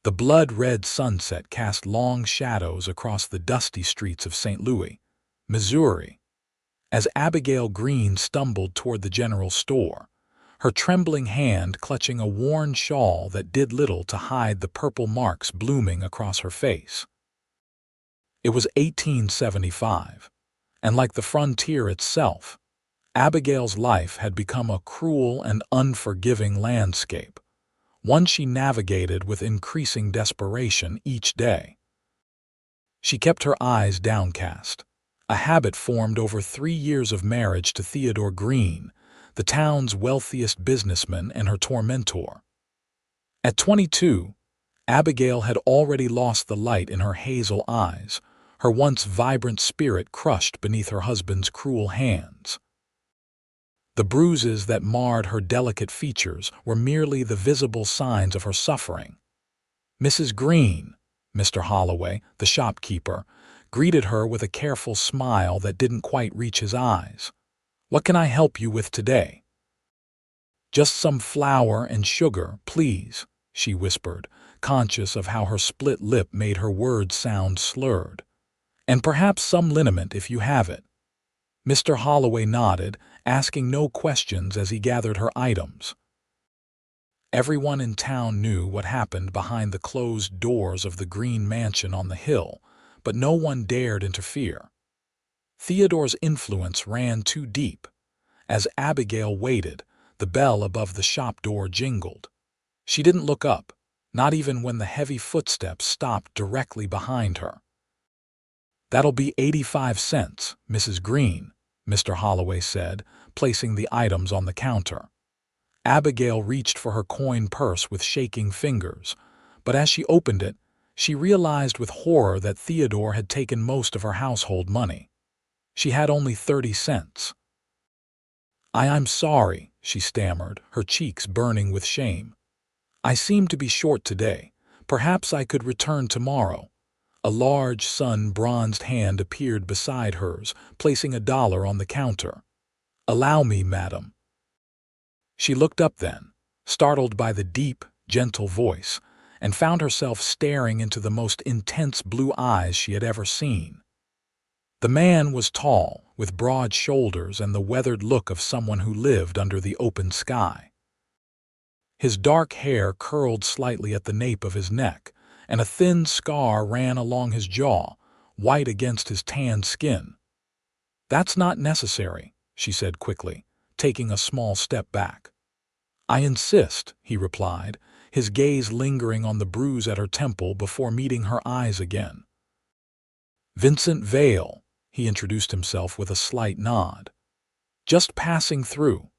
The blood-red sunset cast long shadows across the dusty streets of St. Louis, Missouri. As Abigail Greene stumbled toward the general store, her trembling hand clutching a worn shawl that did little to hide the purple marks blooming across her face. It was 1875, and like the frontier itself, Abigail's life had become a cruel and unforgiving landscape, one she navigated with increasing desperation each day. She kept her eyes downcast, a habit formed over 3 years of marriage to Theodore Greene, the town's wealthiest businessman and her tormentor. At 22, Abigail had already lost the light in her hazel eyes, her once vibrant spirit crushed beneath her husband's cruel hands. The bruises that marred her delicate features were merely the visible signs of her suffering. Mrs. Greene, Mr. Holloway, the shopkeeper, greeted her with a careful smile that didn't quite reach his eyes. "What can I help you with today?" "Just some flour and sugar, please," she whispered, conscious of how her split lip made her words sound slurred. "And perhaps some liniment if you have it." Mr. Holloway nodded, asking no questions as he gathered her items. Everyone in town knew what happened behind the closed doors of the Greene mansion on the hill, but no one dared interfere. Theodore's influence ran too deep. As Abigail waited, the bell above the shop door jingled. She didn't look up, not even when the heavy footsteps stopped directly behind her. "That'll be 85 cents, Mrs. Greene," Mr. Holloway said, placing the items on the counter. Abigail reached for her coin purse with shaking fingers, but as she opened it, she realized with horror that Theodore had taken most of her household money. She had only 30 cents. I'm sorry," she stammered, her cheeks burning with shame. "I seem to be short today. Perhaps I could return tomorrow." A large, sun-bronzed hand appeared beside hers, placing $1 on the counter. "Allow me, madam." She looked up then, startled by the deep, gentle voice, and found herself staring into the most intense blue eyes she had ever seen. The man was tall, with broad shoulders and the weathered look of someone who lived under the open sky. His dark hair curled slightly at the nape of his neck, and a thin scar ran along his jaw, white against his tanned skin. "That's not necessary," she said quickly, taking a small step back. "I insist," he replied, his gaze lingering on the bruise at her temple before meeting her eyes again. "Vincent Vale," he introduced himself with a slight nod. "Just passing through."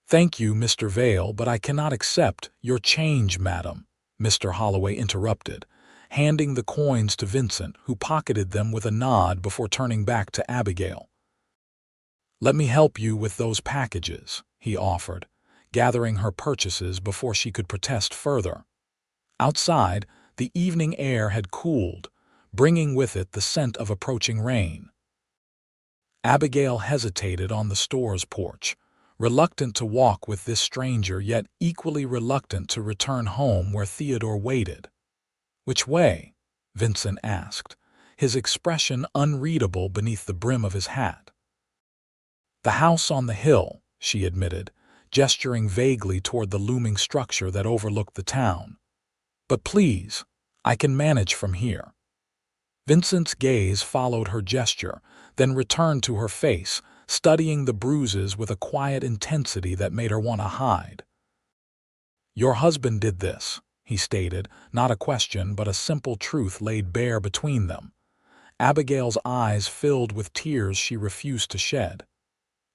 "Thank you, Mr. Vale, but I cannot accept your change, madam," Mr. Holloway interrupted, handing the coins to Vincent, who pocketed them with a nod before turning back to Abigail. "Let me help you with those packages," he offered, gathering her purchases before she could protest further. Outside, the evening air had cooled, bringing with it the scent of approaching rain. Abigail hesitated on the store's porch, reluctant to walk with this stranger yet equally reluctant to return home where Theodore waited. "Which way?" Vincent asked, his expression unreadable beneath the brim of his hat. "The house on the hill," she admitted, gesturing vaguely toward the looming structure that overlooked the town. "But please, I can manage from here." Vincent's gaze followed her gesture, then returned to her face, studying the bruises with a quiet intensity that made her want to hide. "Your husband did this," he stated, not a question but a simple truth laid bare between them. Abigail's eyes filled with tears she refused to shed.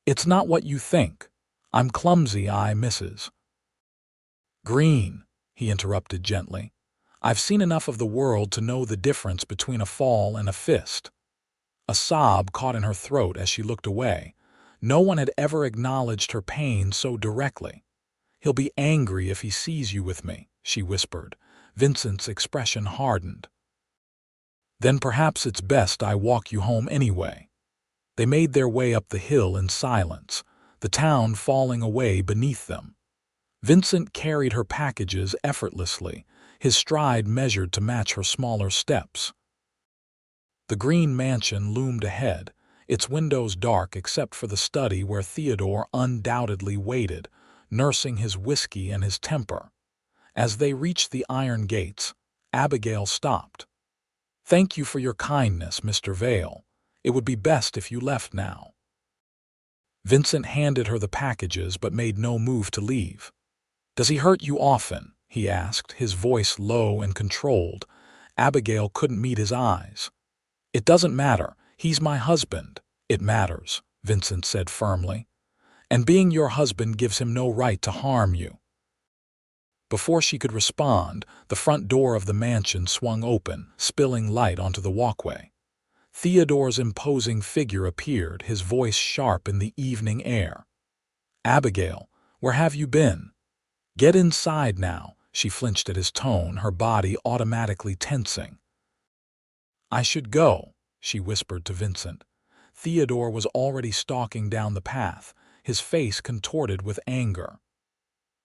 "It's not what you think. I'm clumsy, Mrs. Greene," he interrupted gently. "I've seen enough of the world to know the difference between a fall and a fist." A sob caught in her throat as she looked away. No one had ever acknowledged her pain so directly. "He'll be angry if he sees you with me," she whispered. Vincent's expression hardened. "Then perhaps it's best I walk you home anyway." They made their way up the hill in silence, the town falling away beneath them. Vincent carried her packages effortlessly, his stride measured to match her smaller steps. The Greene mansion loomed ahead, its windows dark except for the study where Theodore undoubtedly waited, nursing his whiskey and his temper. As they reached the iron gates, Abigail stopped. "Thank you for your kindness, Mr. Vale. It would be best if you left now." Vincent handed her the packages but made no move to leave. "Does he hurt you often?" he asked, his voice low and controlled. Abigail couldn't meet his eyes. "It doesn't matter. He's my husband." "It matters," Vincent said firmly. "And being your husband gives him no right to harm you." Before she could respond, the front door of the mansion swung open, spilling light onto the walkway. Theodore's imposing figure appeared, his voice sharp in the evening air. "Abigail, where have you been?" "Get inside now." She flinched at his tone, her body automatically tensing. "I should go," she whispered to Vincent. Theodore was already stalking down the path, his face contorted with anger.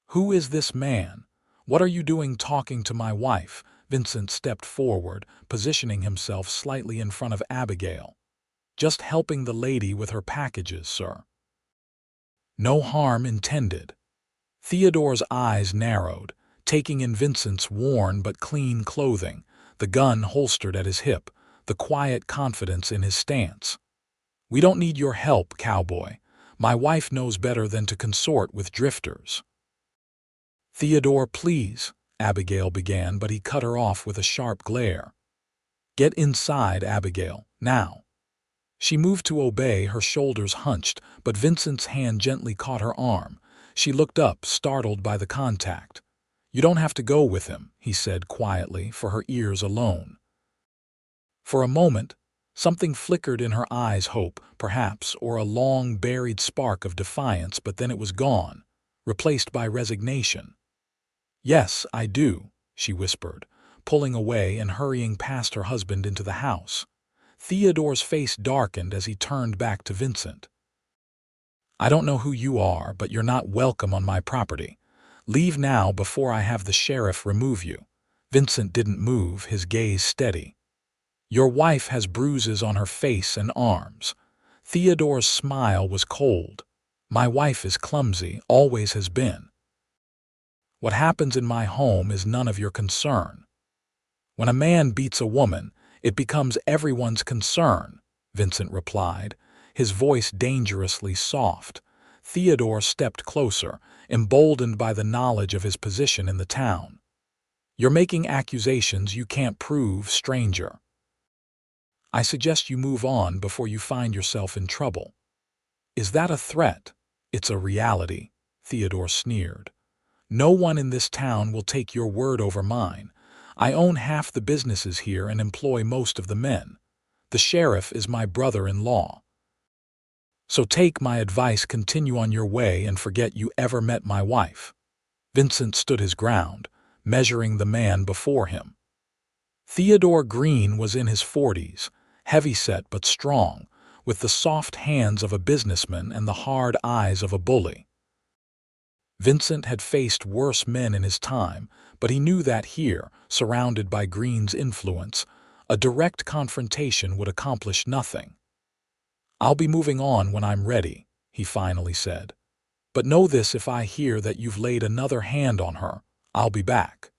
"Who is this man? What are you doing talking to my wife?" Vincent stepped forward, positioning himself slightly in front of Abigail. "Just helping the lady with her packages, sir." "No harm intended." Theodore's eyes narrowed, taking in Vincent's worn but clean clothing, the gun holstered at his hip, the quiet confidence in his stance. "We don't need your help, Cowboy. My wife knows better than to consort with drifters." "Theodore, please," Abigail began, but he cut her off with a sharp glare. "Get inside, Abigail, now." She moved to obey, her shoulders hunched, but Vincent's hand gently caught her arm. She looked up, startled by the contact. "You don't have to go with him," he said quietly, for her ears alone. For a moment, something flickered in her eyes, hope, perhaps, or a long-buried spark of defiance, but then it was gone, replaced by resignation. "Yes, I do," she whispered, pulling away and hurrying past her husband into the house. Theodore's face darkened as he turned back to Vincent. "I don't know who you are, but you're not welcome on my property. Leave now before I have the sheriff remove you." Vincent didn't move, his gaze steady. "Your wife has bruises on her face and arms." Theodore's smile was cold. "My wife is clumsy, always has been. What happens in my home is none of your concern." "When a man beats a woman, it becomes everyone's concern," Vincent replied, his voice dangerously soft. Theodore stepped closer, emboldened by the knowledge of his position in the town. "You're making accusations you can't prove, stranger. I suggest you move on before you find yourself in trouble." "Is that a threat?" "It's a reality," Theodore sneered. "No one in this town will take your word over mine. I own half the businesses here and employ most of the men. The sheriff is my brother-in-law. So take my advice, continue on your way, and forget you ever met my wife." Vincent stood his ground, measuring the man before him. Theodore Greene was in his 40s, heavyset but strong, with the soft hands of a businessman and the hard eyes of a bully. Vincent had faced worse men in his time, but he knew that here, surrounded by Greene's influence, a direct confrontation would accomplish nothing. "I'll be moving on when I'm ready," he finally said. "But know this, if I hear that you've laid another hand on her, I'll be back."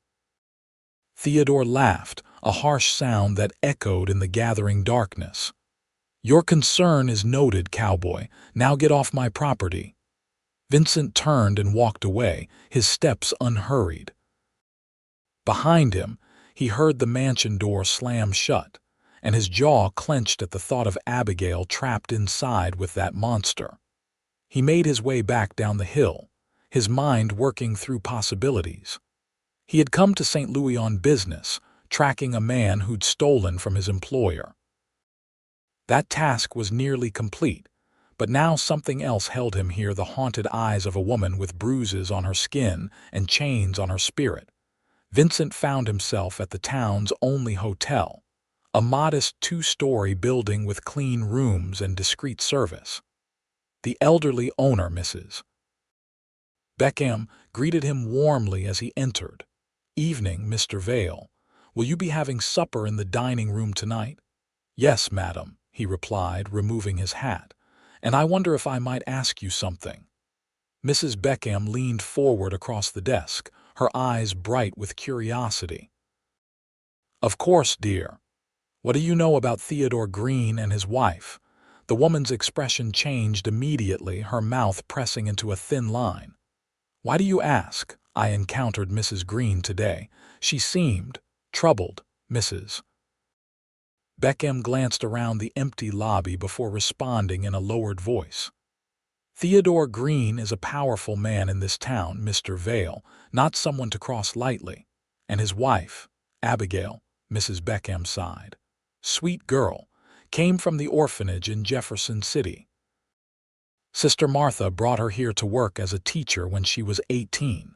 Theodore laughed, a harsh sound that echoed in the gathering darkness. "Your concern is noted, Cowboy. Now get off my property." Vincent turned and walked away, his steps unhurried. Behind him, he heard the mansion door slam shut, and his jaw clenched at the thought of Abigail trapped inside with that monster. He made his way back down the hill, his mind working through possibilities. He had come to St. Louis on business, tracking a man who'd stolen from his employer. That task was nearly complete, but now something else held him here, the haunted eyes of a woman with bruises on her skin and chains on her spirit. Vincent found himself at the town's only hotel, a modest 2-story building with clean rooms and discreet service. The elderly owner, Mrs. Beckham, greeted him warmly as he entered. "Evening, Mr. Vale. Will you be having supper in the dining room tonight?" "Yes, madam," he replied, removing his hat. "And I wonder if I might ask you something." Mrs. Beckham leaned forward across the desk, her eyes bright with curiosity. "Of course, dear. What do you know about Theodore Greene and his wife?" The woman's expression changed immediately, her mouth pressing into a thin line. "Why do you ask? I encountered Mrs. Greene today. She seemed troubled." Mrs. Beckham glanced around the empty lobby before responding in a lowered voice. "Theodore Greene is a powerful man in this town, Mr. Vale, not someone to cross lightly. And his wife, Abigail," Mrs. Beckham sighed. "Sweet girl, came from the orphanage in Jefferson City. Sister Martha brought her here to work as a teacher when she was 18.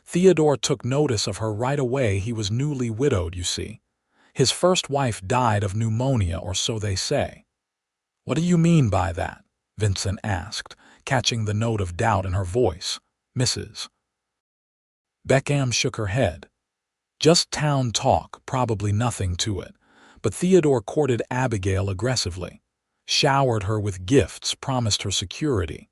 Theodore took notice of her right away. He was newly widowed, you see. His first wife died of pneumonia, or so they say." "What do you mean by that?" Vincent asked, catching the note of doubt in her voice. Mrs. Beckham shook her head. "Just town talk, probably nothing to it. But Theodore courted Abigail aggressively, showered her with gifts, promised her security.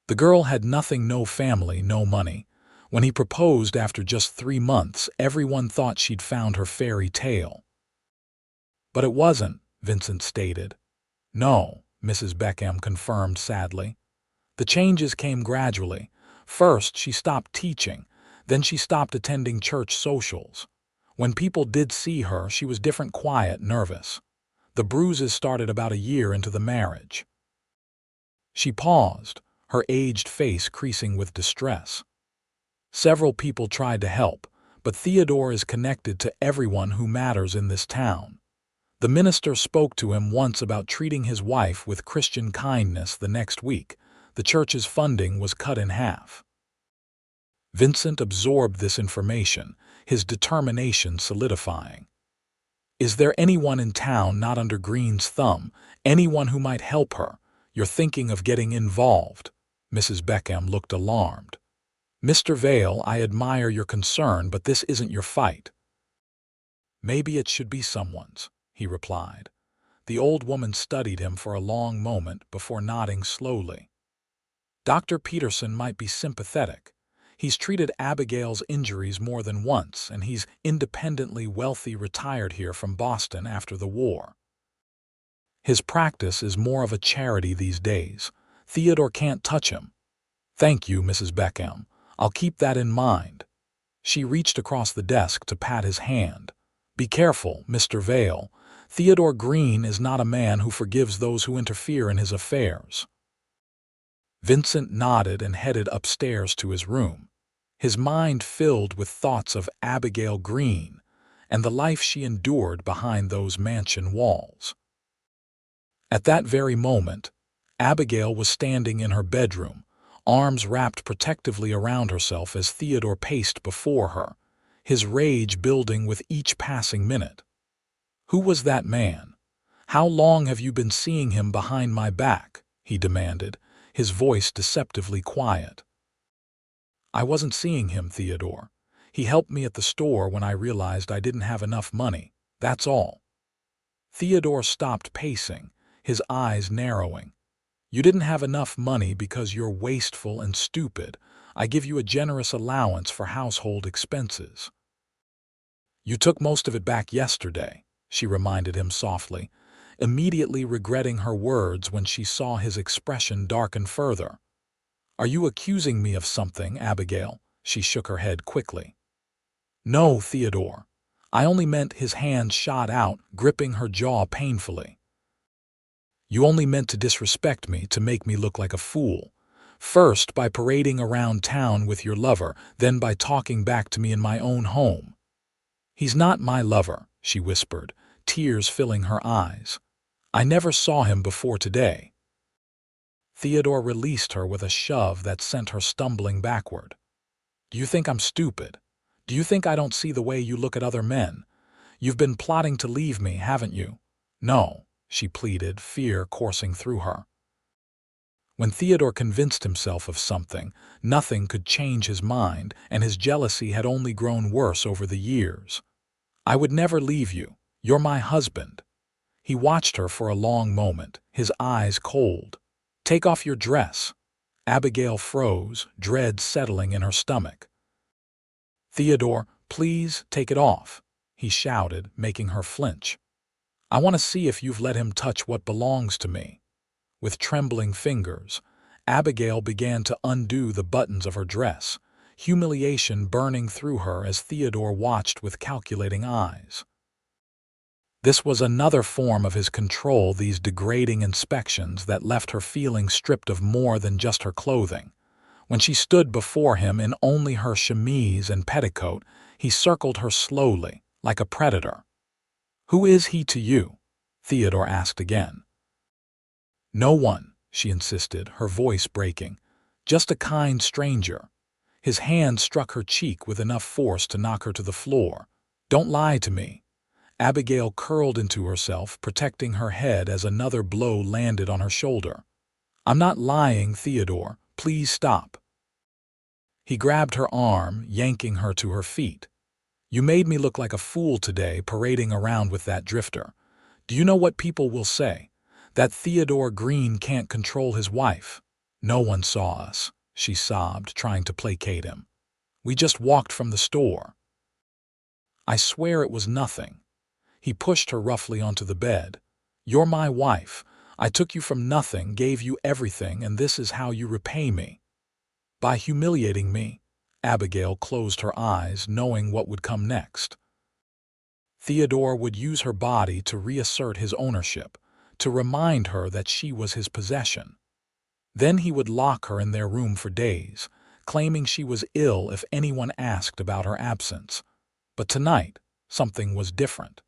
The girl had nothing, no family, no money. When he proposed after just 3 months, everyone thought she'd found her fairy tale." "But it wasn't," Vincent stated. "No," Mrs. Beckham confirmed sadly. "The changes came gradually. First, she stopped teaching. Then she stopped attending church socials. When people did see her, she was different, quiet, nervous. The bruises started about a year into the marriage." She paused, her aged face creasing with distress. "Several people tried to help, but Theodore is connected to everyone who matters in this town. The minister spoke to him once about treating his wife with Christian kindness. The next week, the church's funding was cut in half." Vincent absorbed this information, his determination solidifying. "Is there anyone in town not under Greene's thumb, anyone who might help her? You're thinking of getting involved?" Mrs. Beckham looked alarmed. "Mr. Vale, I admire your concern, but this isn't your fight." "Maybe it should be someone's," he replied. The old woman studied him for a long moment before nodding slowly. "Dr. Peterson might be sympathetic. He's treated Abigail's injuries more than once, and he's independently wealthy, retired here from Boston after the war. His practice is more of a charity these days. Theodore can't touch him." "Thank you, Mrs. Beckham. I'll keep that in mind." She reached across the desk to pat his hand. "Be careful, Mr. Vale. Theodore Greene is not a man who forgives those who interfere in his affairs." Vincent nodded and headed upstairs to his room, his mind filled with thoughts of Abigail Greene and the life she endured behind those mansion walls. At that very moment, Abigail was standing in her bedroom, arms wrapped protectively around herself as Theodore paced before her, his rage building with each passing minute. "Who was that man? How long have you been seeing him behind my back?" he demanded, his voice deceptively quiet. "I wasn't seeing him, Theodore. He helped me at the store when I realized I didn't have enough money. That's all." Theodore stopped pacing, his eyes narrowing. "You didn't have enough money because you're wasteful and stupid. I give you a generous allowance for household expenses." "You took most of it back yesterday," she reminded him softly, immediately regretting her words when she saw his expression darken further. "Are you accusing me of something, Abigail?" She shook her head quickly. "No, Theodore. I only meant—" His hand shot out, gripping her jaw painfully. "You only meant to disrespect me, to make me look like a fool. First by parading around town with your lover, then by talking back to me in my own home." "He's not my lover," she whispered, tears filling her eyes. "I never saw him before today." Theodore released her with a shove that sent her stumbling backward. "Do you think I'm stupid? Do you think I don't see the way you look at other men? You've been plotting to leave me, haven't you?" "No," she pleaded, fear coursing through her. When Theodore convinced himself of something, nothing could change his mind, and his jealousy had only grown worse over the years. "I would never leave you. You're my husband." He watched her for a long moment, his eyes cold. "Take off your dress." Abigail froze, dread settling in her stomach. "Theodore, please take it off," he shouted, making her flinch. "I want to see if you've let him touch what belongs to me." With trembling fingers, Abigail began to undo the buttons of her dress, humiliation burning through her as Theodore watched with calculating eyes. This was another form of his control, these degrading inspections that left her feeling stripped of more than just her clothing. When she stood before him in only her chemise and petticoat, he circled her slowly, like a predator. "Who is he to you?" Theodore asked again. "No one," she insisted, her voice breaking. "Just a kind stranger." His hand struck her cheek with enough force to knock her to the floor. "Don't lie to me." Abigail curled into herself, protecting her head as another blow landed on her shoulder. "I'm not lying, Theodore. Please stop." He grabbed her arm, yanking her to her feet. "You made me look like a fool today, parading around with that drifter. Do you know what people will say? That Theodore Greene can't control his wife." "No one saw us," she sobbed, trying to placate him. "We just walked from the store." "I swear it was nothing." He pushed her roughly onto the bed. "You're my wife. I took you from nothing, gave you everything, and this is how you repay me." "By humiliating me." Abigail closed her eyes, knowing what would come next. Theodore would use her body to reassert his ownership, to remind her that she was his possession. Then he would lock her in their room for days, claiming she was ill if anyone asked about her absence. But tonight, something was different.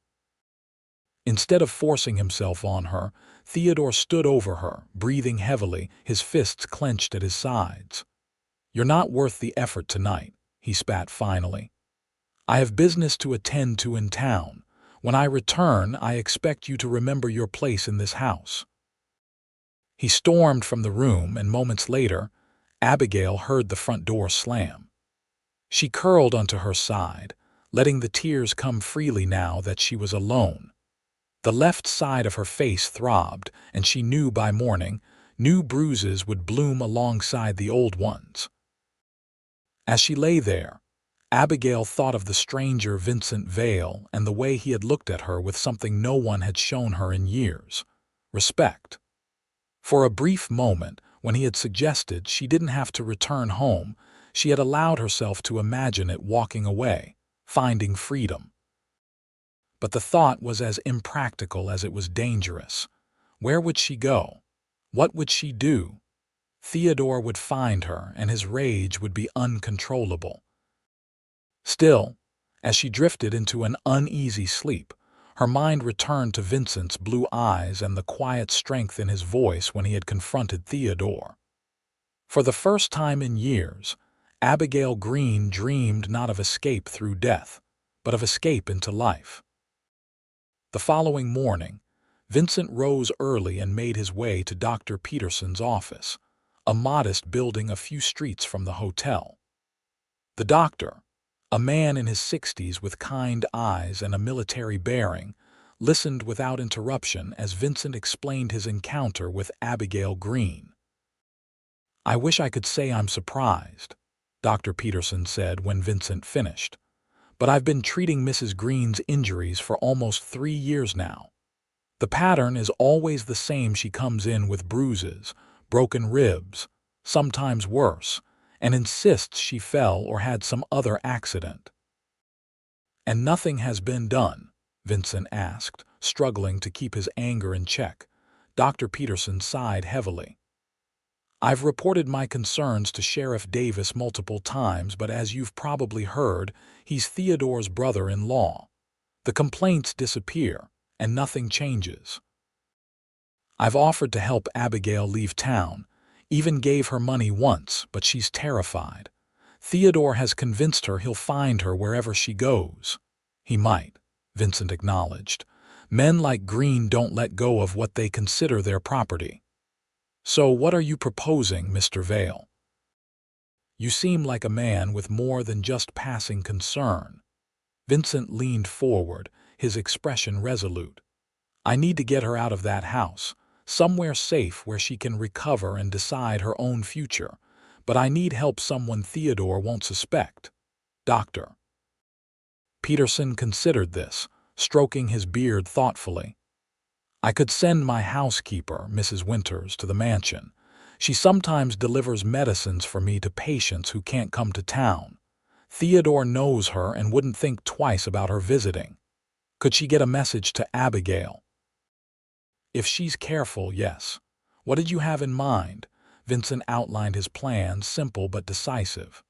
Instead of forcing himself on her, Theodore stood over her, breathing heavily, his fists clenched at his sides. "You're not worth the effort tonight," he spat finally. "I have business to attend to in town. When I return, I expect you to remember your place in this house." He stormed from the room, and moments later, Abigail heard the front door slam. She curled onto her side, letting the tears come freely now that she was alone. The left side of her face throbbed, and she knew by morning, new bruises would bloom alongside the old ones. As she lay there, Abigail thought of the stranger Vincent Vale and the way he had looked at her with something no one had shown her in years: respect. For a brief moment, when he had suggested she didn't have to return home, she had allowed herself to imagine it walking away, finding freedom. But the thought was as impractical as it was dangerous. Where would she go? What would she do? Theodore would find her, and his rage would be uncontrollable. Still, as she drifted into an uneasy sleep, her mind returned to Vincent's blue eyes and the quiet strength in his voice when he had confronted Theodore. For the first time in years, Abigail Greene dreamed not of escape through death, but of escape into life. The following morning, Vincent rose early and made his way to Dr. Peterson's office, a modest building a few streets from the hotel. The doctor, a man in his 60s with kind eyes and a military bearing, listened without interruption as Vincent explained his encounter with Abigail Greene. "I wish I could say I'm surprised," Dr. Peterson said when Vincent finished. "But I've been treating Mrs. Greene's injuries for almost 3 years now. The pattern is always the same. She comes in with bruises, broken ribs, sometimes worse, and insists she fell or had some other accident." "And nothing has been done?" Vincent asked, struggling to keep his anger in check. Dr. Peterson sighed heavily. "I've reported my concerns to Sheriff Davis multiple times, but as you've probably heard, he's Theodore's brother-in-law. The complaints disappear, and nothing changes. I've offered to help Abigail leave town, even gave her money once, but she's terrified. Theodore has convinced her he'll find her wherever she goes." "He might," Vincent acknowledged. "Men like Greene don't let go of what they consider their property." "So what are you proposing, Mr. Vale? You seem like a man with more than just passing concern." Vincent leaned forward, his expression resolute. "I need to get her out of that house, somewhere safe where she can recover and decide her own future. But I need help someone Theodore won't suspect. Doctor." Peterson considered this, stroking his beard thoughtfully. "I could send my housekeeper, Mrs. Winters, to the mansion. She sometimes delivers medicines for me to patients who can't come to town. Theodore knows her and wouldn't think twice about her visiting. Could she get a message to Abigail?" "If she's careful, yes. What did you have in mind?" Vincent outlined his plan, simple but decisive.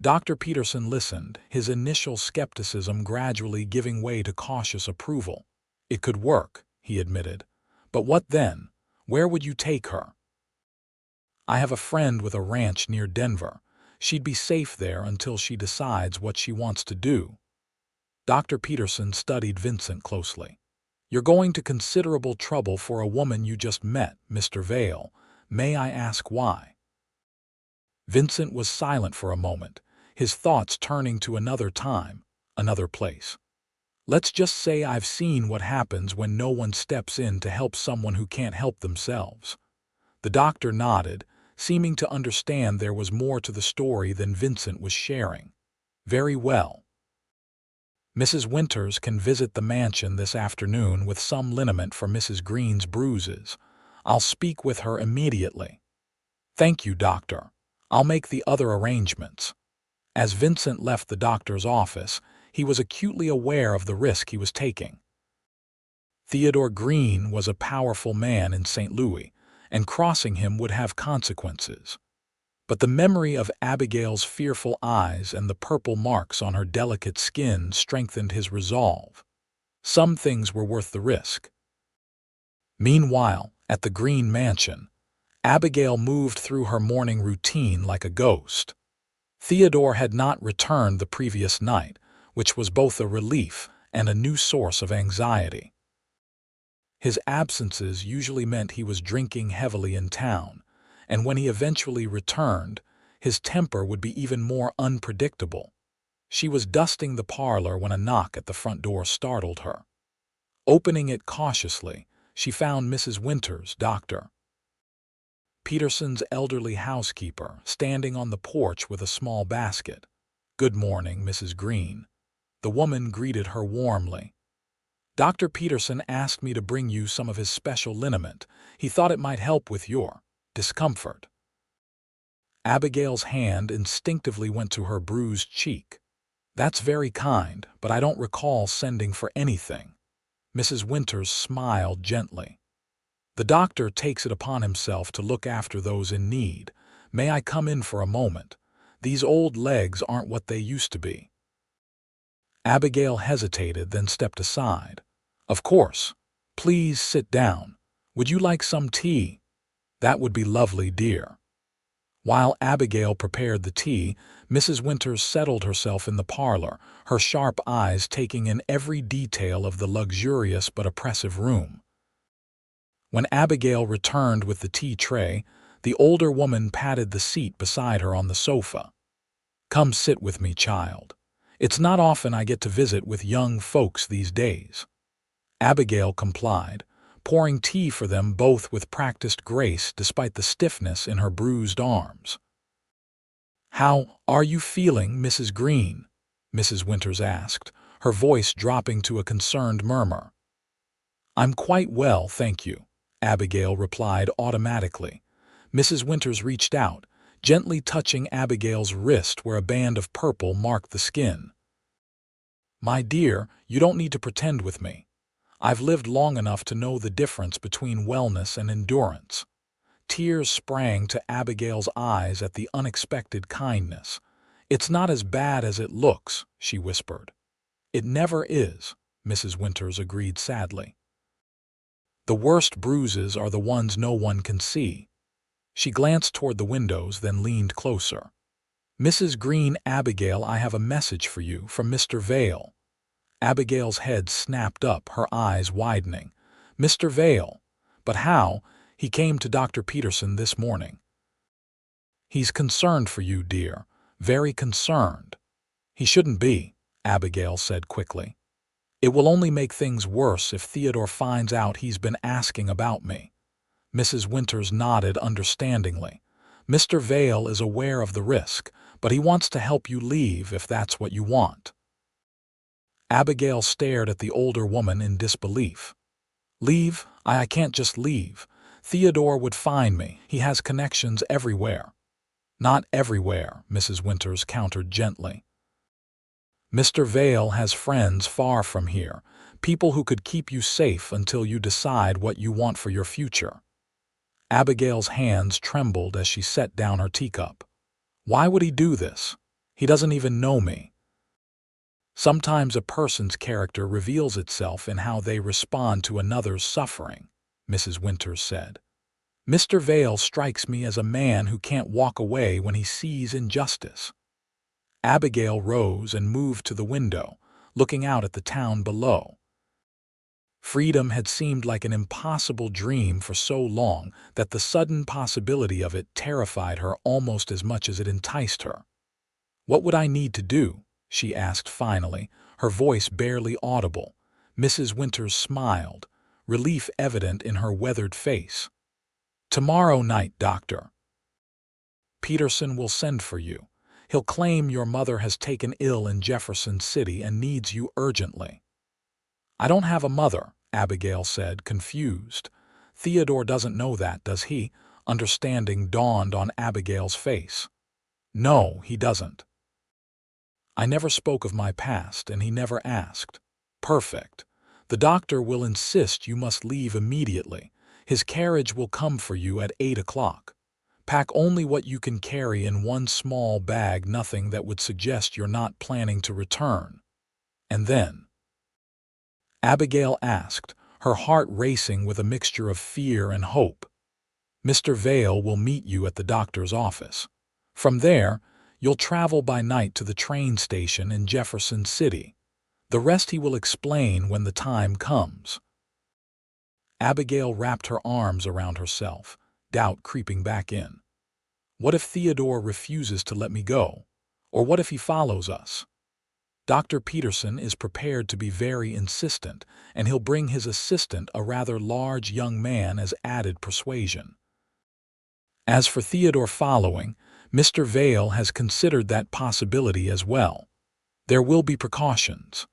Dr. Peterson listened, his initial skepticism gradually giving way to cautious approval. "It could work," he admitted. "But what then? Where would you take her?" "I have a friend with a ranch near Denver. She'd be safe there until she decides what she wants to do." Dr. Peterson studied Vincent closely. "You're going to considerable trouble for a woman you just met, Mr. Vale. May I ask why?" Vincent was silent for a moment, his thoughts turning to another time, another place. "Let's just say I've seen what happens when no one steps in to help someone who can't help themselves." The doctor nodded, seeming to understand there was more to the story than Vincent was sharing. "Very well. Mrs. Winters can visit the mansion this afternoon with some liniment for Mrs. Greene's bruises. I'll speak with her immediately." "Thank you, doctor. I'll make the other arrangements." As Vincent left the doctor's office, he was acutely aware of the risk he was taking. Theodore Greene was a powerful man in St. Louis, and crossing him would have consequences. But the memory of Abigail's fearful eyes and the purple marks on her delicate skin strengthened his resolve. Some things were worth the risk. Meanwhile, at the Greene mansion, Abigail moved through her morning routine like a ghost. Theodore had not returned the previous night, which was both a relief and a new source of anxiety. His absences usually meant he was drinking heavily in town, and when he eventually returned, his temper would be even more unpredictable. She was dusting the parlor when a knock at the front door startled her. Opening it cautiously, she found Mrs. Winters, Dr. Peterson's elderly housekeeper, standing on the porch with a small basket. "Good morning, Mrs. Greene." The woman greeted her warmly. "Dr. Peterson asked me to bring you some of his special liniment. He thought it might help with your discomfort." Abigail's hand instinctively went to her bruised cheek. "That's very kind, but I don't recall sending for anything." Mrs. Winters smiled gently. "The doctor takes it upon himself to look after those in need. May I come in for a moment? These old legs aren't what they used to be." Abigail hesitated, then stepped aside. "Of course. Please sit down. Would you like some tea?" "That would be lovely, dear." While Abigail prepared the tea, Mrs. Winters settled herself in the parlor, her sharp eyes taking in every detail of the luxurious but oppressive room. When Abigail returned with the tea tray, the older woman patted the seat beside her on the sofa. "Come sit with me, child. It's not often I get to visit with young folks these days." Abigail complied, pouring tea for them both with practiced grace despite the stiffness in her bruised arms. "How are you feeling, Mrs. Greene?" Mrs. Winters asked, her voice dropping to a concerned murmur. "I'm quite well, thank you," Abigail replied automatically. Mrs. Winters reached out, gently touching Abigail's wrist where a band of purple marked the skin. "My dear, you don't need to pretend with me. I've lived long enough to know the difference between wellness and endurance." Tears sprang to Abigail's eyes at the unexpected kindness. "It's not as bad as it looks," she whispered. "It never is," Mrs. Winters agreed sadly. "The worst bruises are the ones no one can see." She glanced toward the windows, then leaned closer. "Mrs. Greene, Abigail, I have a message for you from Mr. Vale." Abigail's head snapped up, her eyes widening. "Mr. Vale? But how? He came to Dr. Peterson this morning. He's concerned for you, dear. Very concerned. He shouldn't be, Abigail said quickly. It will only make things worse if Theodore finds out he's been asking about me. Mrs. Winters nodded understandingly. Mr. Vale is aware of the risk, but he wants to help you leave if that's what you want. Abigail stared at the older woman in disbelief. Leave? I can't just leave. Theodore would find me. He has connections everywhere. Not everywhere, Mrs. Winters countered gently. Mr. Vale has friends far from here, people who could keep you safe until you decide what you want for your future. Abigail's hands trembled as she set down her teacup. Why would he do this? He doesn't even know me. Sometimes a person's character reveals itself in how they respond to another's suffering, Mrs. Winters said. Mr. Vale strikes me as a man who can't walk away when he sees injustice. Abigail rose and moved to the window, looking out at the town below. Freedom had seemed like an impossible dream for so long that the sudden possibility of it terrified her almost as much as it enticed her. What would I need to do? She asked finally, her voice barely audible. Mrs. Winters smiled, relief evident in her weathered face. Tomorrow night, Doctor. Peterson will send for you. He'll claim your mother has taken ill in Jefferson City and needs you urgently. I don't have a mother, Abigail said, confused. Theodore doesn't know that, does he? Understanding dawned on Abigail's face. No, he doesn't. I never spoke of my past, and he never asked. Perfect. The doctor will insist you must leave immediately. His carriage will come for you at 8 o'clock. Pack only what you can carry in one small bag, nothing that would suggest you're not planning to return. And then? Abigail asked, her heart racing with a mixture of fear and hope. Mr. Vale will meet you at the doctor's office. From there, you'll travel by night to the train station in Jefferson City. The rest he will explain when the time comes. Abigail wrapped her arms around herself, doubt creeping back in. What if Theodore refuses to let me go? Or what if he follows us? Dr. Peterson is prepared to be very insistent, and he'll bring his assistant, a rather large young man, as added persuasion. As for Theodore following, Mr. Vale has considered that possibility as well. There will be precautions.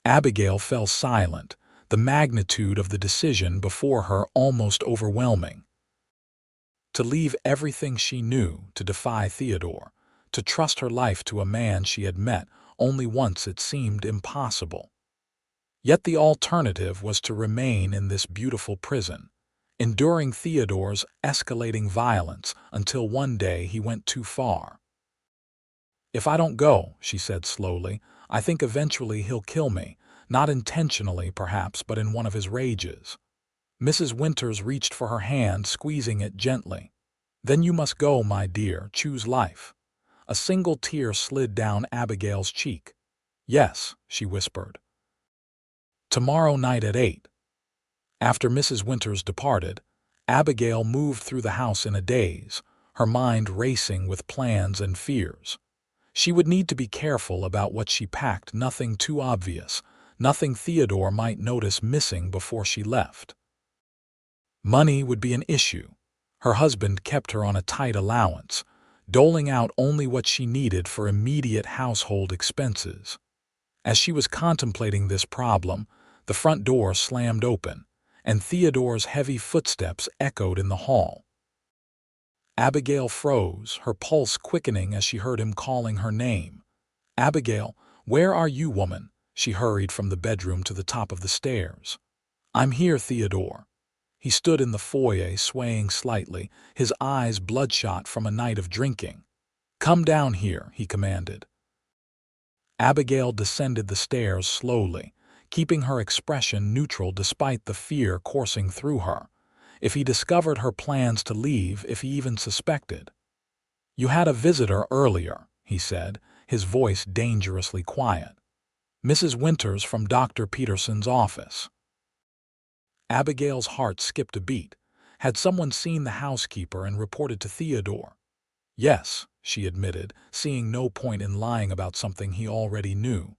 Abigail fell silent, the magnitude of the decision before her almost overwhelming. To leave everything she knew, to defy Theodore, to trust her life to a man she had met only once, it seemed impossible. Yet the alternative was to remain in this beautiful prison, enduring Theodore's escalating violence until one day he went too far. If I don't go, she said slowly, I think eventually he'll kill me, not intentionally perhaps, but in one of his rages. Mrs. Winters reached for her hand, squeezing it gently. Then you must go, my dear, choose life. A single tear slid down Abigail's cheek. Yes, she whispered. Tomorrow night at 8. After Mrs. Winters departed, Abigail moved through the house in a daze, her mind racing with plans and fears. She would need to be careful about what she packed, nothing too obvious, nothing Theodore might notice missing before she left. Money would be an issue. Her husband kept her on a tight allowance, doling out only what she needed for immediate household expenses. As she was contemplating this problem, the front door slammed open, and Theodore's heavy footsteps echoed in the hall. Abigail froze, her pulse quickening as she heard him calling her name. Abigail, where are you, woman? She hurried from the bedroom to the top of the stairs. I'm here, Theodore. He stood in the foyer, swaying slightly, his eyes bloodshot from a night of drinking. Come down here, he commanded. Abigail descended the stairs slowly, keeping her expression neutral despite the fear coursing through her. If he discovered her plans to leave, if he even suspected. You had a visitor earlier, he said, his voice dangerously quiet. Mrs. Winters from Dr. Peterson's office. Abigail's heart skipped a beat. Had someone seen the housekeeper and reported to Theodore? Yes, she admitted, seeing no point in lying about something he already knew.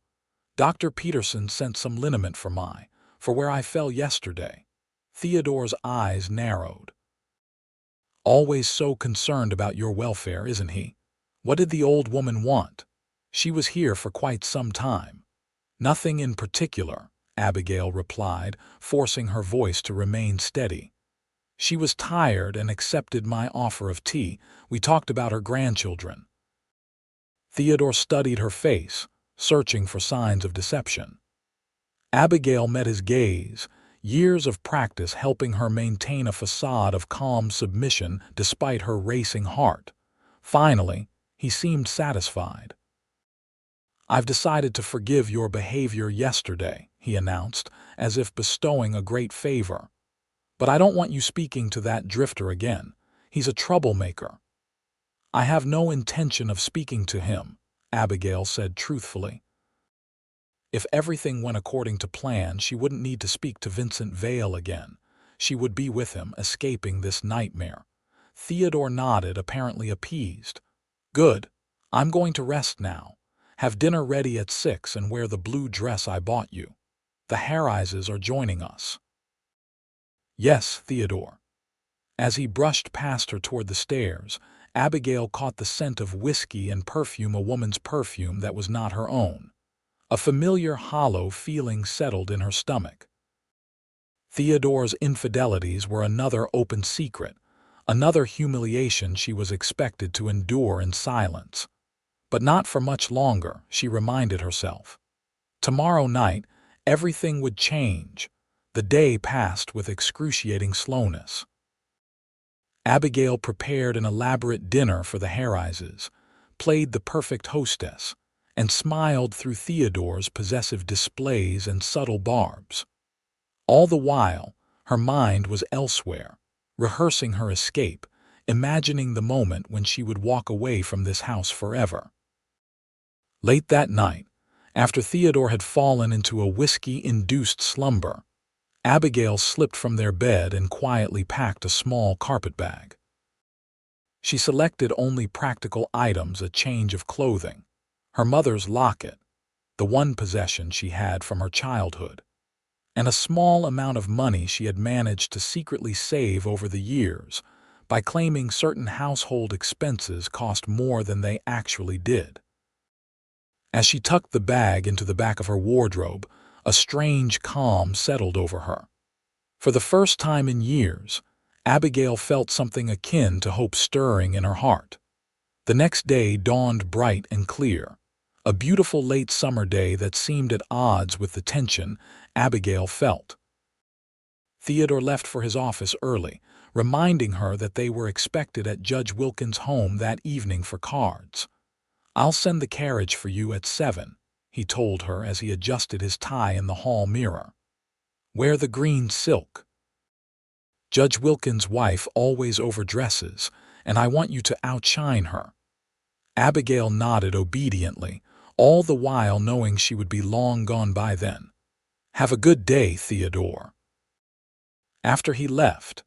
Dr. Peterson sent some liniment for where I fell yesterday. Theodore's eyes narrowed. Always so concerned about your welfare, isn't he? What did the old woman want? She was here for quite some time. Nothing in particular, Abigail replied, forcing her voice to remain steady. She was tired and accepted my offer of tea. We talked about her grandchildren. Theodore studied her face, searching for signs of deception. Abigail met his gaze, years of practice helping her maintain a facade of calm submission despite her racing heart. Finally, he seemed satisfied. I've decided to forgive your behavior yesterday, he announced, as if bestowing a great favor. But I don't want you speaking to that drifter again. He's a troublemaker. I have no intention of speaking to him, Abigail said truthfully. If everything went according to plan, she wouldn't need to speak to Vincent Vale again. She would be with him, escaping this nightmare. Theodore nodded, apparently appeased. Good. I'm going to rest now. Have dinner ready at 6 and wear the blue dress I bought you. The Harrises are joining us. Yes, Theodore. As he brushed past her toward the stairs, Abigail caught the scent of whiskey and perfume, a woman's perfume that was not her own. A familiar hollow feeling settled in her stomach. Theodore's infidelities were another open secret, another humiliation she was expected to endure in silence. But not for much longer, she reminded herself. Tomorrow night, everything would change. The day passed with excruciating slowness. Abigail prepared an elaborate dinner for the Harrises, played the perfect hostess, and smiled through Theodore's possessive displays and subtle barbs. All the while, her mind was elsewhere, rehearsing her escape, imagining the moment when she would walk away from this house forever. Late that night, after Theodore had fallen into a whiskey-induced slumber, Abigail slipped from their bed and quietly packed a small carpetbag. She selected only practical items, a change of clothing, her mother's locket, the one possession she had from her childhood, and a small amount of money she had managed to secretly save over the years by claiming certain household expenses cost more than they actually did. As she tucked the bag into the back of her wardrobe, a strange calm settled over her. For the first time in years, Abigail felt something akin to hope stirring in her heart. The next day dawned bright and clear, a beautiful late summer day that seemed at odds with the tension Abigail felt. Theodore left for his office early, reminding her that they were expected at Judge Wilkins' home that evening for cards. I'll send the carriage for you at 7, he told her as he adjusted his tie in the hall mirror. Wear the green silk. Judge Wilkins' wife always overdresses, and I want you to outshine her. Abigail nodded obediently, all the while knowing she would be long gone by then. Have a good day, Theodore. After he left,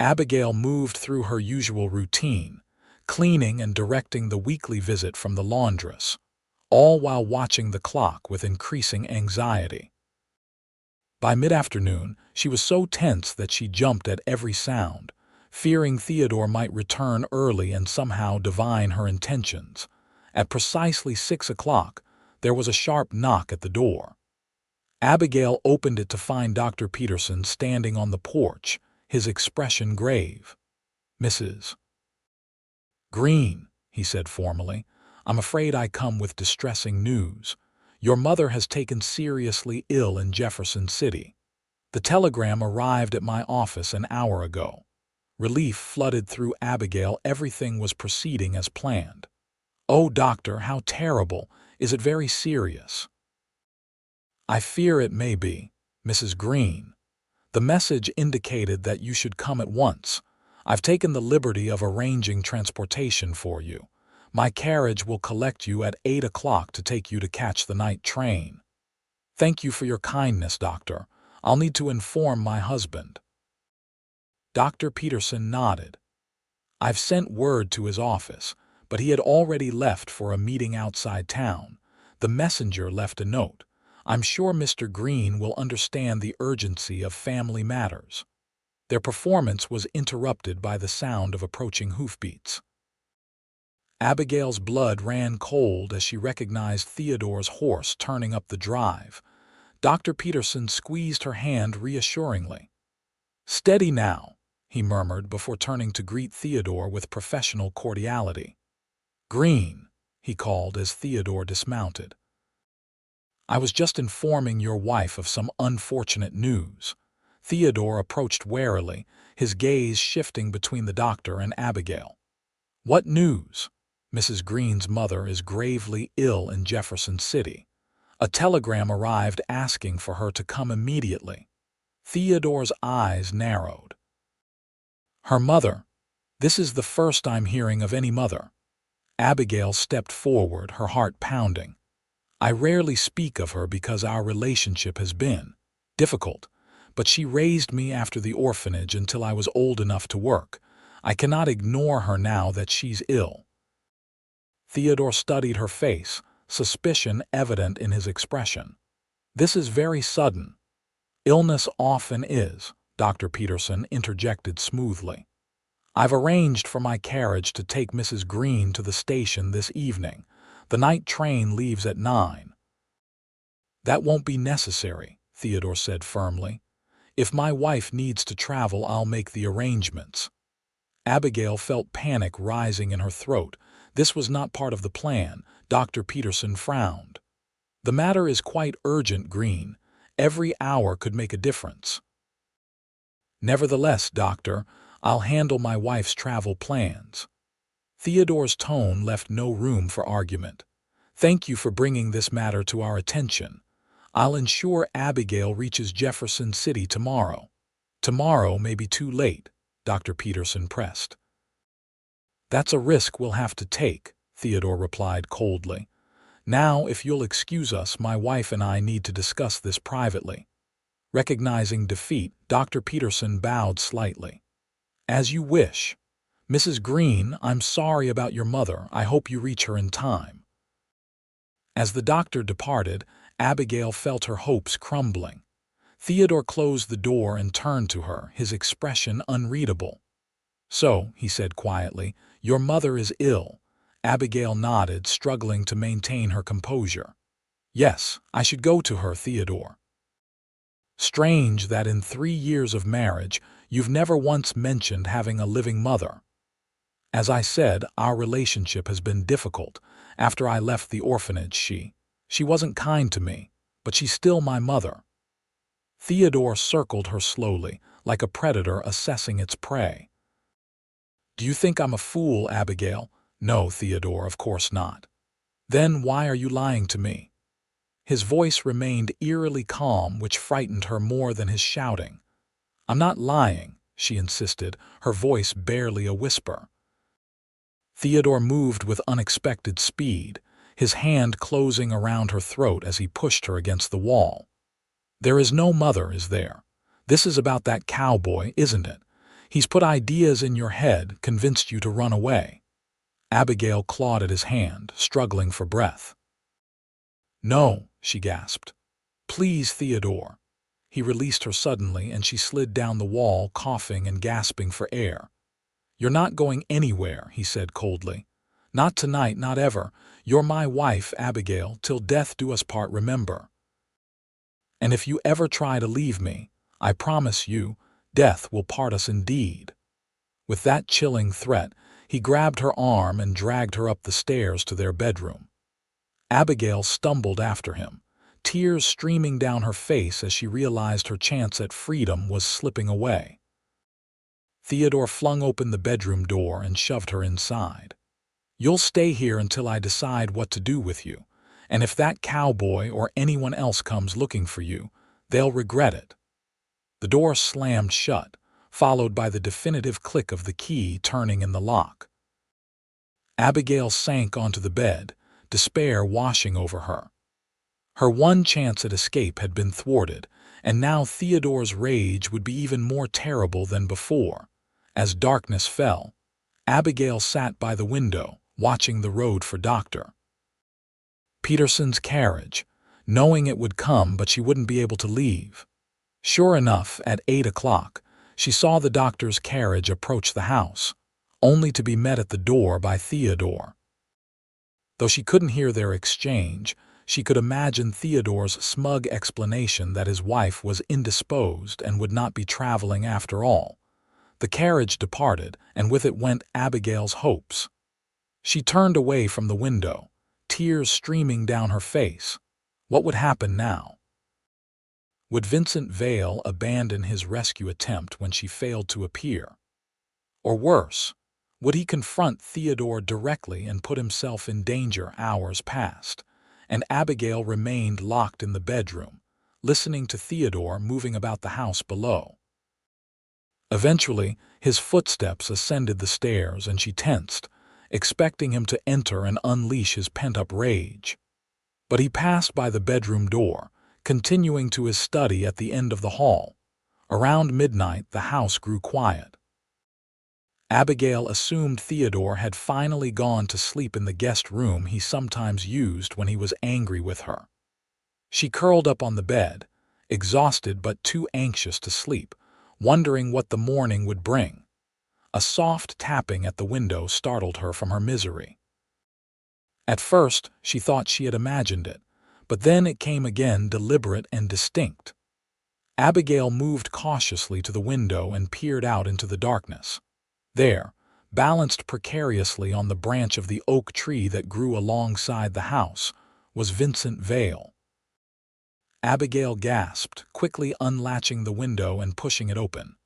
Abigail moved through her usual routine, cleaning and directing the weekly visit from the laundress, all while watching the clock with increasing anxiety. By mid-afternoon, she was so tense that she jumped at every sound, fearing Theodore might return early and somehow divine her intentions. At precisely 6 o'clock, there was a sharp knock at the door. Abigail opened it to find Dr. Peterson standing on the porch, his expression grave. Mrs. Greene, he said formally, I'm afraid I come with distressing news. Your mother has taken seriously ill in Jefferson City. The telegram arrived at my office an hour ago. Relief flooded through Abigail. Everything was proceeding as planned. Oh, doctor, how terrible. Is it very serious? I fear it may be, Mrs. Greene. The message indicated that you should come at once. I've taken the liberty of arranging transportation for you. My carriage will collect you at 8 o'clock to take you to catch the night train. Thank you for your kindness, doctor. I'll need to inform my husband. Dr. Peterson nodded. I've sent word to his office, but he had already left for a meeting outside town. The messenger left a note. I'm sure Mr. Greene will understand the urgency of family matters. Their performance was interrupted by the sound of approaching hoofbeats. Abigail's blood ran cold as she recognized Theodore's horse turning up the drive. Dr. Peterson squeezed her hand reassuringly. "Steady now," he murmured before turning to greet Theodore with professional cordiality. "Greene," he called as Theodore dismounted. "I was just informing your wife of some unfortunate news." Theodore approached warily, his gaze shifting between the doctor and Abigail. "What news?" "Mrs. Greene's mother is gravely ill in Jefferson City. A telegram arrived asking for her to come immediately." Theodore's eyes narrowed. "Her mother? This is the first I'm hearing of any mother." Abigail stepped forward, her heart pounding. "I rarely speak of her because our relationship has been difficult, but she raised me after the orphanage until I was old enough to work. I cannot ignore her now that she's ill." Theodore studied her face, suspicion evident in his expression. "This is very sudden." "Illness often is," Dr. Peterson interjected smoothly. "I've arranged for my carriage to take Mrs. Greene to the station this evening. The night train leaves at 9. "That won't be necessary," Theodore said firmly. "If my wife needs to travel, I'll make the arrangements." Abigail felt panic rising in her throat. This was not part of the plan. Dr. Peterson frowned. "The matter is quite urgent, Greene. Every hour could make a difference." "Nevertheless, doctor, I'll handle my wife's travel plans." Theodore's tone left no room for argument. "Thank you for bringing this matter to our attention. I'll ensure Abigail reaches Jefferson City tomorrow." "Tomorrow may be too late," Dr. Peterson pressed. "That's a risk we'll have to take," Theodore replied coldly. "Now, if you'll excuse us, my wife and I need to discuss this privately." Recognizing defeat, Dr. Peterson bowed slightly. "As you wish. Mrs. Greene, I'm sorry about your mother. I hope you reach her in time." As the doctor departed, Abigail felt her hopes crumbling. Theodore closed the door and turned to her, his expression unreadable. "So," he said quietly, "your mother is ill." Abigail nodded, struggling to maintain her composure. "Yes, I should go to her, Theodore." "Strange that in 3 years of marriage, you've never once mentioned having a living mother." "As I said, our relationship has been difficult. After I left the orphanage, she wasn't kind to me, but she's still my mother." Theodore circled her slowly, like a predator assessing its prey. "Do you think I'm a fool, Abigail?" "No, Theodore, of course not." "Then why are you lying to me?" His voice remained eerily calm, which frightened her more than his shouting. "I'm not lying," she insisted, her voice barely a whisper. Theodore moved with unexpected speed, his hand closing around her throat as he pushed her against the wall. "There is no mother, is there? This is about that cowboy, isn't it? He's put ideas in your head, convinced you to run away." Abigail clawed at his hand, struggling for breath. "No," she gasped. "Please, Theodore." He released her suddenly, and she slid down the wall, coughing and gasping for air. "You're not going anywhere," he said coldly. "Not tonight, not ever. You're my wife, Abigail, till death do us part, remember. And if you ever try to leave me, I promise you, death will part us indeed." With that chilling threat, he grabbed her arm and dragged her up the stairs to their bedroom. Abigail stumbled after him, tears streaming down her face as she realized her chance at freedom was slipping away. Theodore flung open the bedroom door and shoved her inside. "You'll stay here until I decide what to do with you, and if that cowboy or anyone else comes looking for you, they'll regret it." The door slammed shut, followed by the definitive click of the key turning in the lock. Abigail sank onto the bed, despair washing over her. Her one chance at escape had been thwarted, And now Theodore's rage would be even more terrible than before. As darkness fell, Abigail sat by the window, watching the road for Dr. Peterson's carriage, knowing it would come but she wouldn't be able to leave. Sure enough, at 8 o'clock, she saw the doctor's carriage approach the house, only to be met at the door by Theodore. Though she couldn't hear their exchange, she could imagine Theodore's smug explanation that his wife was indisposed and would not be traveling after all. The carriage departed, and with it went Abigail's hopes. She turned away from the window, tears streaming down her face. What would happen now? Would Vincent Vale abandon his rescue attempt when she failed to appear? Or worse, would he confront Theodore directly and put himself in danger? Hours passed, and Abigail remained locked in the bedroom, listening to Theodore moving about the house below. Eventually, his footsteps ascended the stairs and she tensed, expecting him to enter and unleash his pent-up rage. But he passed by the bedroom door, continuing to his study at the end of the hall. Around midnight, the house grew quiet. Abigail assumed Theodore had finally gone to sleep in the guest room he sometimes used when he was angry with her. She curled up on the bed, exhausted but too anxious to sleep, wondering what the morning would bring. A soft tapping at the window startled her from her misery. At first, she thought she had imagined it, but then it came again, deliberate and distinct. Abigail moved cautiously to the window and peered out into the darkness. There, balanced precariously on the branch of the oak tree that grew alongside the house, was Vincent Vale. Abigail gasped, quickly unlatching the window and pushing it open.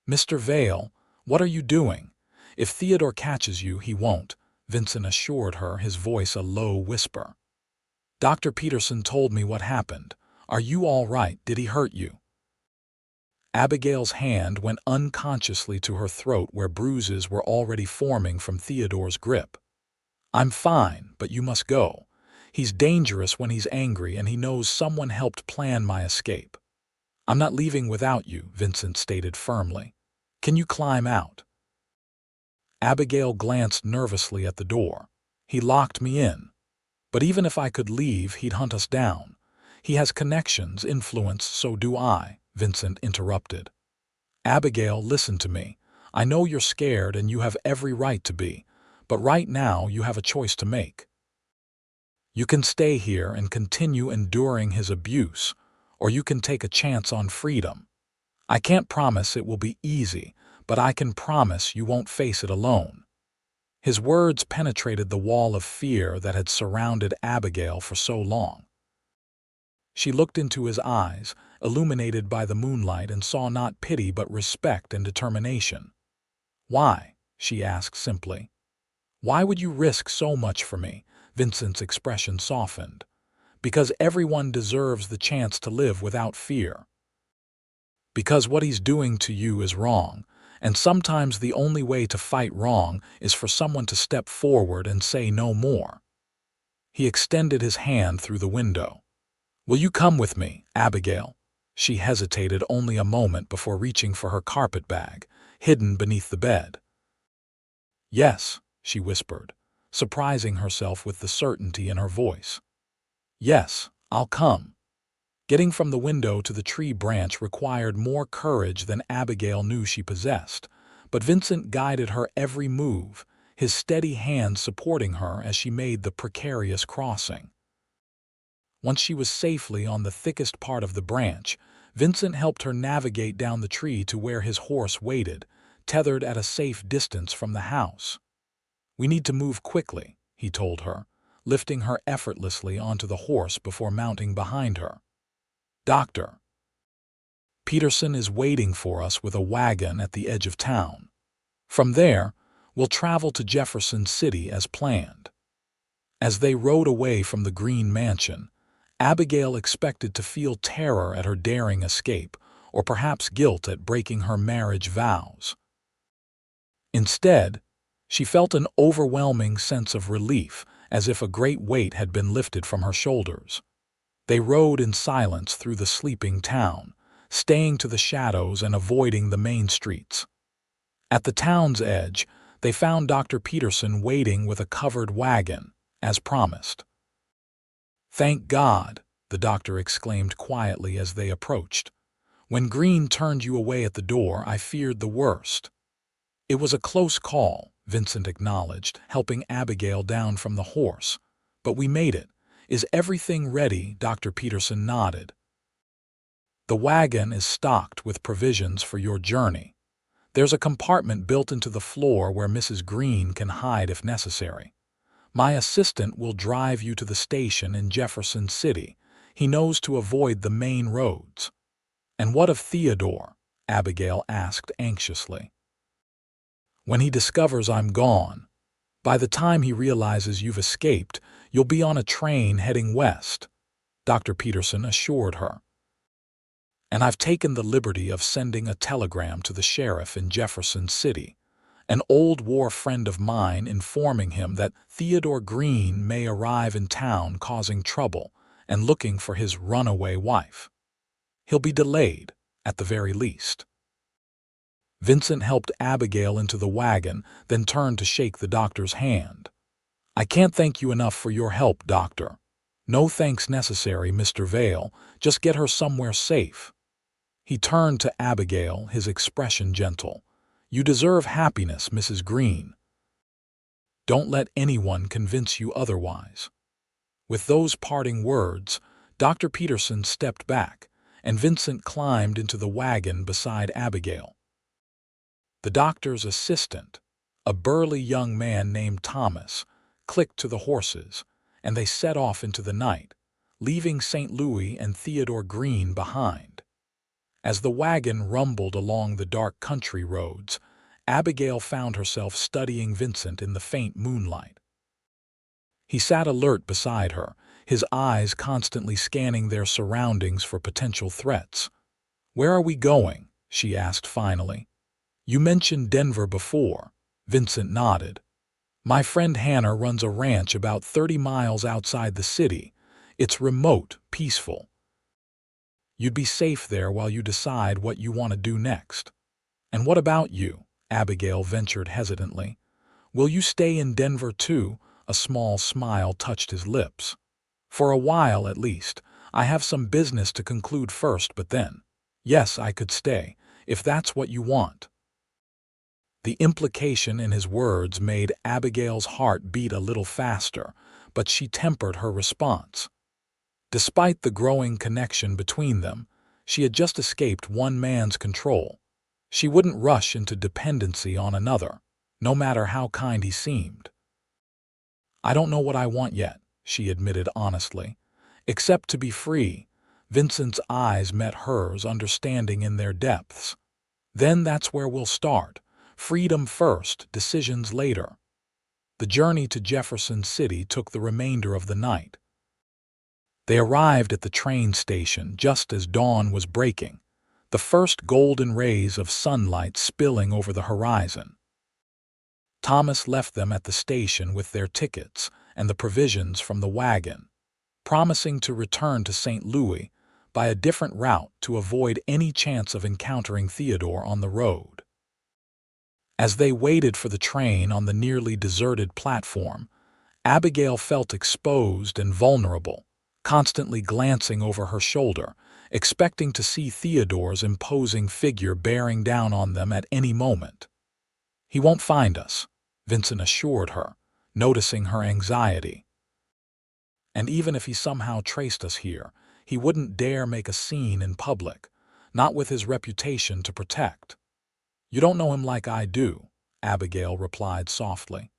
"Mr. Vale, what are you doing? If Theodore catches you, he won't," Vincent assured her, his voice a low whisper. "Dr. Peterson told me what happened. Are you all right? Did he hurt you?" Abigail's hand went unconsciously to her throat where bruises were already forming from Theodore's grip. "I'm fine, but you must go. He's dangerous when he's angry and he knows someone helped plan my escape." "I'm not leaving without you," Vincent stated firmly. "Can you climb out?" Abigail glanced nervously at the door. "He locked me in. But even if I could leave, he'd hunt us down. He has connections, influence, so do I," Vincent interrupted. "Abigail, listen to me. I know you're scared and you have every right to be, but right now you have a choice to make. You can stay here and continue enduring his abuse, or you can take a chance on freedom. I can't promise it will be easy, but I can promise you won't face it alone." His words penetrated the wall of fear that had surrounded Abigail for so long. She looked into his eyes, illuminated by the moonlight, and saw not pity but respect and determination. "Why?" she asked simply. "Why would you risk so much for me?" Vincent's expression softened. "Because everyone deserves the chance to live without fear. Because what he's doing to you is wrong, and sometimes the only way to fight wrong is for someone to step forward and say no more." He extended his hand through the window. "Will you come with me, Abigail?" She hesitated only a moment before reaching for her carpet bag, hidden beneath the bed. "Yes," she whispered, surprising herself with the certainty in her voice. "Yes, I'll come." Getting from the window to the tree branch required more courage than Abigail knew she possessed, but Vincent guided her every move, his steady hand supporting her as she made the precarious crossing. Once she was safely on the thickest part of the branch, Vincent helped her navigate down the tree to where his horse waited, tethered at a safe distance from the house. "We need to move quickly," he told her, lifting her effortlessly onto the horse before mounting behind her. "Dr. Peterson is waiting for us with a wagon at the edge of town. From there, we'll travel to Jefferson City as planned." As they rode away from the Greene mansion, Abigail expected to feel terror at her daring escape, or perhaps guilt at breaking her marriage vows. Instead, she felt an overwhelming sense of relief, as if a great weight had been lifted from her shoulders. They rode in silence through the sleeping town, staying to the shadows and avoiding the main streets. At the town's edge, they found Dr. Peterson waiting with a covered wagon, as promised. "Thank God," the doctor exclaimed quietly as they approached. "When Greene turned you away at the door, I feared the worst." "It was a close call," Vincent acknowledged, helping Abigail down from the horse. "But we made it. Is everything ready?" Dr. Peterson nodded. "The wagon is stocked with provisions for your journey. There's a compartment built into the floor where Mrs. Greene can hide if necessary. My assistant will drive you to the station in Jefferson City. He knows to avoid the main roads." "And what of Theodore?" Abigail asked anxiously. "When he discovers I'm gone, by the time he realizes you've escaped, you'll be on a train heading west," Dr. Peterson assured her. "And I've taken the liberty of sending a telegram to the sheriff in Jefferson City, an old war friend of mine, informing him that Theodore Greene may arrive in town causing trouble and looking for his runaway wife. He'll be delayed, at the very least." Vincent helped Abigail into the wagon, then turned to shake the doctor's hand. "I can't thank you enough for your help, Doctor." "No thanks necessary, Mr. Vale. Just get her somewhere safe." He turned to Abigail, his expression gentle. "You deserve happiness, Mrs. Greene. Don't let anyone convince you otherwise." With those parting words, Dr. Peterson stepped back, and Vincent climbed into the wagon beside Abigail. The doctor's assistant, a burly young man named Thomas, clicked to the horses, and they set off into the night, leaving St. Louis and Theodore Greene behind. As the wagon rumbled along the dark country roads, Abigail found herself studying Vincent in the faint moonlight. He sat alert beside her, his eyes constantly scanning their surroundings for potential threats. "Where are we going?" she asked finally. "You mentioned Denver before." Vincent nodded. "My friend Hannah runs a ranch about 30 miles outside the city. It's remote, peaceful. You'd be safe there while you decide what you want to do next." "And what about you?" Abigail ventured hesitantly. "Will you stay in Denver too?" A small smile touched his lips. "For a while, at least. I have some business to conclude first, but then, yes, I could stay, if that's what you want." The implication in his words made Abigail's heart beat a little faster, but she tempered her response. Despite the growing connection between them, she had just escaped one man's control. She wouldn't rush into dependency on another, no matter how kind he seemed. "I don't know what I want yet," she admitted honestly. "Except to be free." Vincent's eyes met hers, understanding in their depths. "Then that's where we'll start. Freedom first, decisions later." The journey to Jefferson City took the remainder of the night. They arrived at the train station just as dawn was breaking, the first golden rays of sunlight spilling over the horizon. Thomas left them at the station with their tickets and the provisions from the wagon, promising to return to St. Louis by a different route to avoid any chance of encountering Theodore on the road. As they waited for the train on the nearly deserted platform, Abigail felt exposed and vulnerable, constantly glancing over her shoulder, expecting to see Theodore's imposing figure bearing down on them at any moment. "He won't find us," Vincent assured her, noticing her anxiety. "And even if he somehow traced us here, he wouldn't dare make a scene in public, not with his reputation to protect." "You don't know him like I do," Abigail replied softly.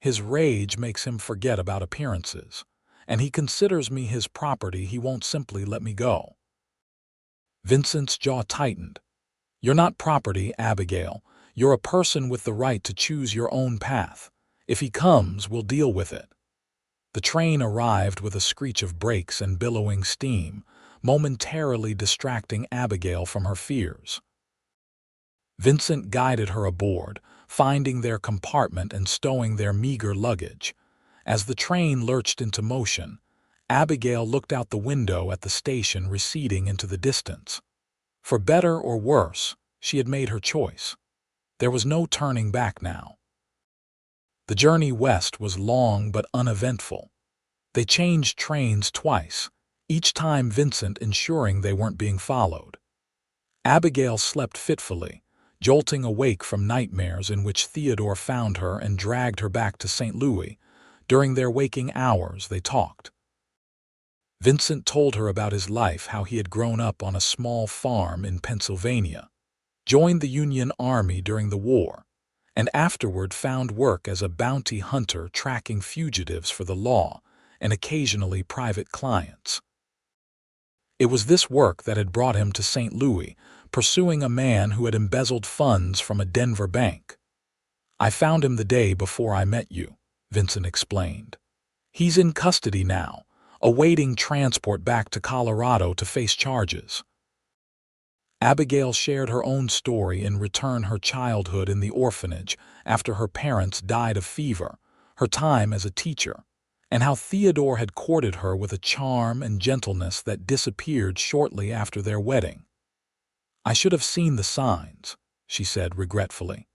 "His rage makes him forget about appearances, and he considers me his property. He won't simply let me go." Vincent's jaw tightened. "You're not property, Abigail. You're a person with the right to choose your own path. If he comes, we'll deal with it." The train arrived with a screech of brakes and billowing steam, momentarily distracting Abigail from her fears. Vincent guided her aboard, finding their compartment and stowing their meager luggage. As the train lurched into motion, Abigail looked out the window at the station receding into the distance. For better or worse, she had made her choice. There was no turning back now. The journey west was long but uneventful. They changed trains twice, each time Vincent ensuring they weren't being followed. Abigail slept fitfully, jolting awake from nightmares in which Theodore found her and dragged her back to St. Louis. During their waking hours, they talked. Vincent told her about his life, how he had grown up on a small farm in Pennsylvania, joined the Union Army during the war, and afterward found work as a bounty hunter tracking fugitives for the law and occasionally private clients. It was this work that had brought him to St. Louis, pursuing a man who had embezzled funds from a Denver bank. "I found him the day before I met you," Vincent explained. "He's in custody now, awaiting transport back to Colorado to face charges." Abigail shared her own story, in return her childhood in the orphanage after her parents died of fever, her time as a teacher, and how Theodore had courted her with a charm and gentleness that disappeared shortly after their wedding. "I should have seen the signs," she said regretfully.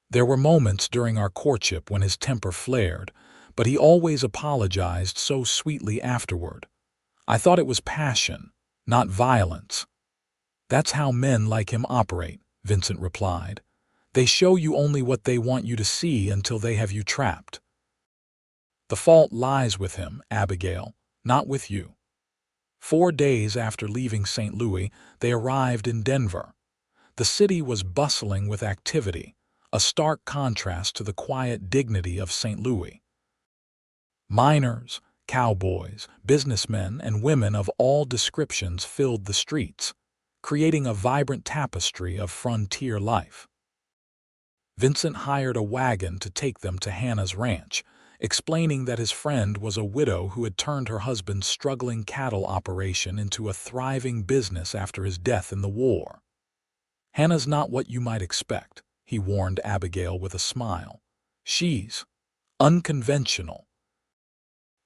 "There were moments during our courtship when his temper flared, but he always apologized so sweetly afterward. I thought it was passion, not violence." "That's how men like him operate," Vincent replied. "They show you only what they want you to see until they have you trapped." "The fault lies with him, Abigail, not with you." 4 days after leaving St. Louis, they arrived in Denver. The city was bustling with activity, a stark contrast to the quiet dignity of St. Louis. Miners, cowboys, businessmen, and women of all descriptions filled the streets, creating a vibrant tapestry of frontier life. Vincent hired a wagon to take them to Hannah's ranch, explaining that his friend was a widow who had turned her husband's struggling cattle operation into a thriving business after his death in the war. "Hannah's not what you might expect," he warned Abigail with a smile. "She's unconventional.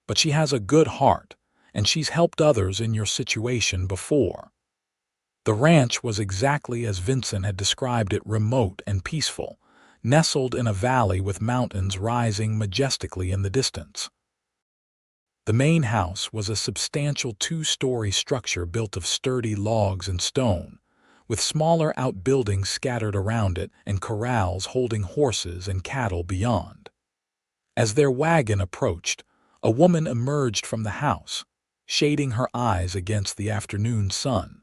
But she has a good heart, and she's helped others in your situation before." The ranch was exactly as Vincent had described it, remote and peaceful, nestled in a valley with mountains rising majestically in the distance. The main house was a substantial 2-story structure built of sturdy logs and stone, with smaller outbuildings scattered around it and corrals holding horses and cattle beyond. As their wagon approached, a woman emerged from the house, shading her eyes against the afternoon sun.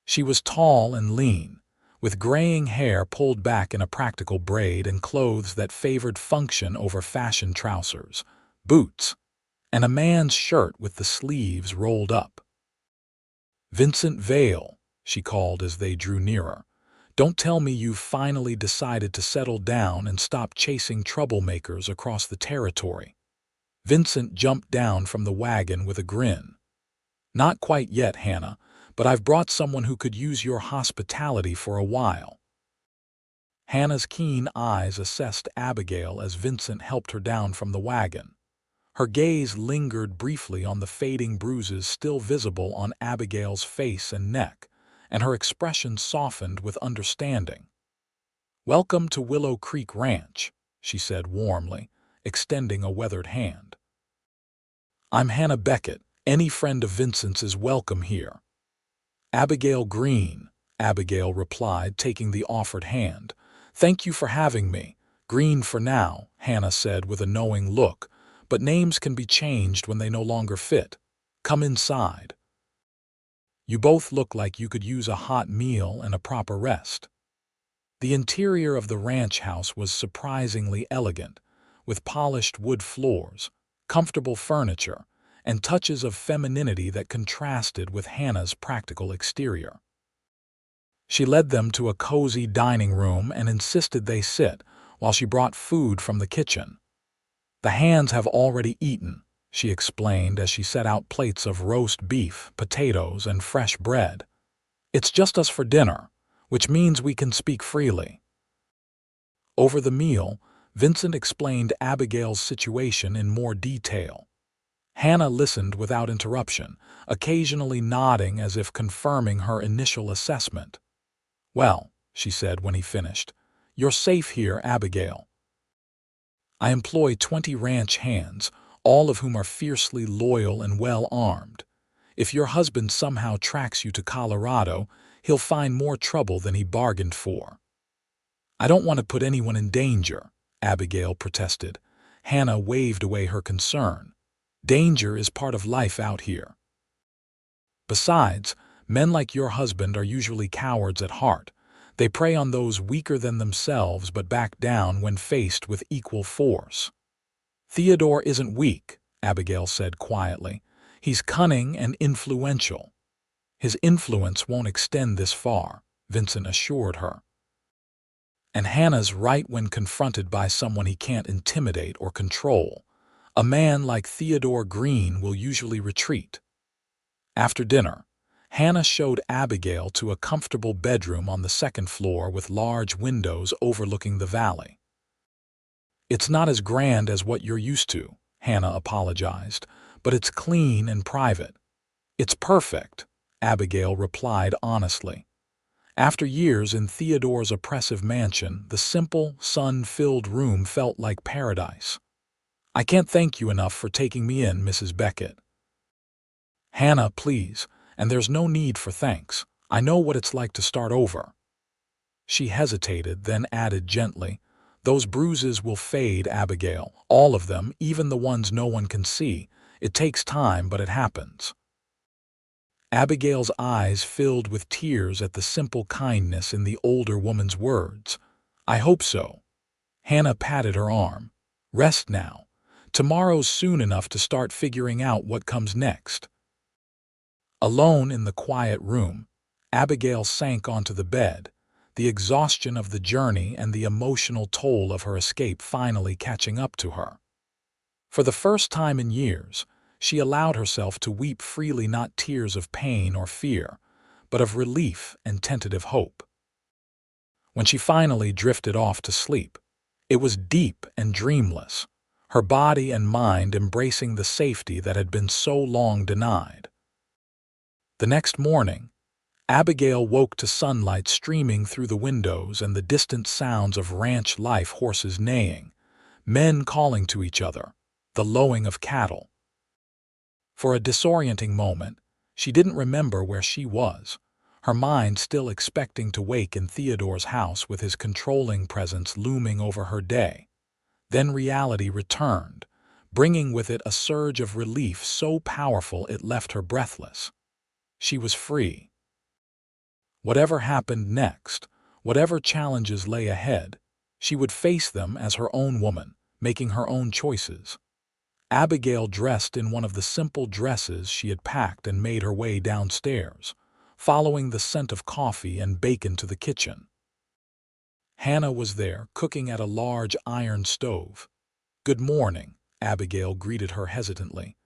She was tall and lean, with graying hair pulled back in a practical braid and clothes that favored function over fashion: trousers, boots, and a man's shirt with the sleeves rolled up. "Vincent Vale," she called as they drew nearer. "Don't tell me you've finally decided to settle down and stop chasing troublemakers across the territory." Vincent jumped down from the wagon with a grin. "Not quite yet, Hannah, but I've brought someone who could use your hospitality for a while." Hannah's keen eyes assessed Abigail as Vincent helped her down from the wagon. Her gaze lingered briefly on the fading bruises still visible on Abigail's face and neck, and her expression softened with understanding. "Welcome to Willow Creek Ranch," she said warmly, extending a weathered hand. "I'm Hannah Beckett. Any friend of Vincent's is welcome here." "Abigail Greene," Abigail replied, taking the offered hand. "Thank you for having me." "Greene for now," Hannah said with a knowing look, "but names can be changed when they no longer fit. Come inside. You both look like you could use a hot meal and a proper rest." The interior of the ranch house was surprisingly elegant, with polished wood floors, comfortable furniture, and touches of femininity that contrasted with Hannah's practical exterior. She led them to a cozy dining room and insisted they sit while she brought food from the kitchen. "The hands have already eaten," she explained as she set out plates of roast beef, potatoes, and fresh bread. "It's just us for dinner, which means we can speak freely." Over the meal, Vincent explained Abigail's situation in more detail. Hannah listened without interruption, occasionally nodding as if confirming her initial assessment. "Well," she said when he finished, "you're safe here, Abigail. I employ 20 ranch hands, all of whom are fiercely loyal and well-armed. If your husband somehow tracks you to Colorado, he'll find more trouble than he bargained for." "I don't want to put anyone in danger," Abigail protested. Hannah waved away her concern. "Danger is part of life out here. Besides, men like your husband are usually cowards at heart. They prey on those weaker than themselves but back down when faced with equal force." "Theodore isn't weak," Abigail said quietly. "He's cunning and influential." "His influence won't extend this far," Vincent assured her. "And Hannah's right when confronted by someone he can't intimidate or control. A man like Theodore Greene will usually retreat." After dinner, Hannah showed Abigail to a comfortable bedroom on the second floor with large windows overlooking the valley. "It's not as grand as what you're used to," Hannah apologized, "but it's clean and private." "It's perfect," Abigail replied honestly. After years in Theodore's oppressive mansion, the simple, sun-filled room felt like paradise. "I can't thank you enough for taking me in, Mrs. Beckett." "Hannah, please, and there's no need for thanks. I know what it's like to start over." She hesitated, then added gently, "Those bruises will fade, Abigail, all of them, even the ones no one can see. It takes time, but it happens." Abigail's eyes filled with tears at the simple kindness in the older woman's words. "I hope so." Hannah patted her arm. "Rest now. Tomorrow's soon enough to start figuring out what comes next." Alone in the quiet room, Abigail sank onto the bed, the exhaustion of the journey and the emotional toll of her escape finally catching up to her. For the first time in years, she allowed herself to weep freely, not tears of pain or fear, but of relief and tentative hope. When she finally drifted off to sleep, it was deep and dreamless, her body and mind embracing the safety that had been so long denied. The next morning, Abigail woke to sunlight streaming through the windows and the distant sounds of ranch life, horses neighing, men calling to each other, the lowing of cattle. For a disorienting moment, she didn't remember where she was, her mind still expecting to wake in Theodore's house with his controlling presence looming over her day. Then reality returned, bringing with it a surge of relief so powerful it left her breathless. She was free. Whatever happened next, whatever challenges lay ahead, she would face them as her own woman, making her own choices. Abigail dressed in one of the simple dresses she had packed and made her way downstairs, following the scent of coffee and bacon to the kitchen. Hannah was there, cooking at a large iron stove. "Good morning," Abigail greeted her hesitantly.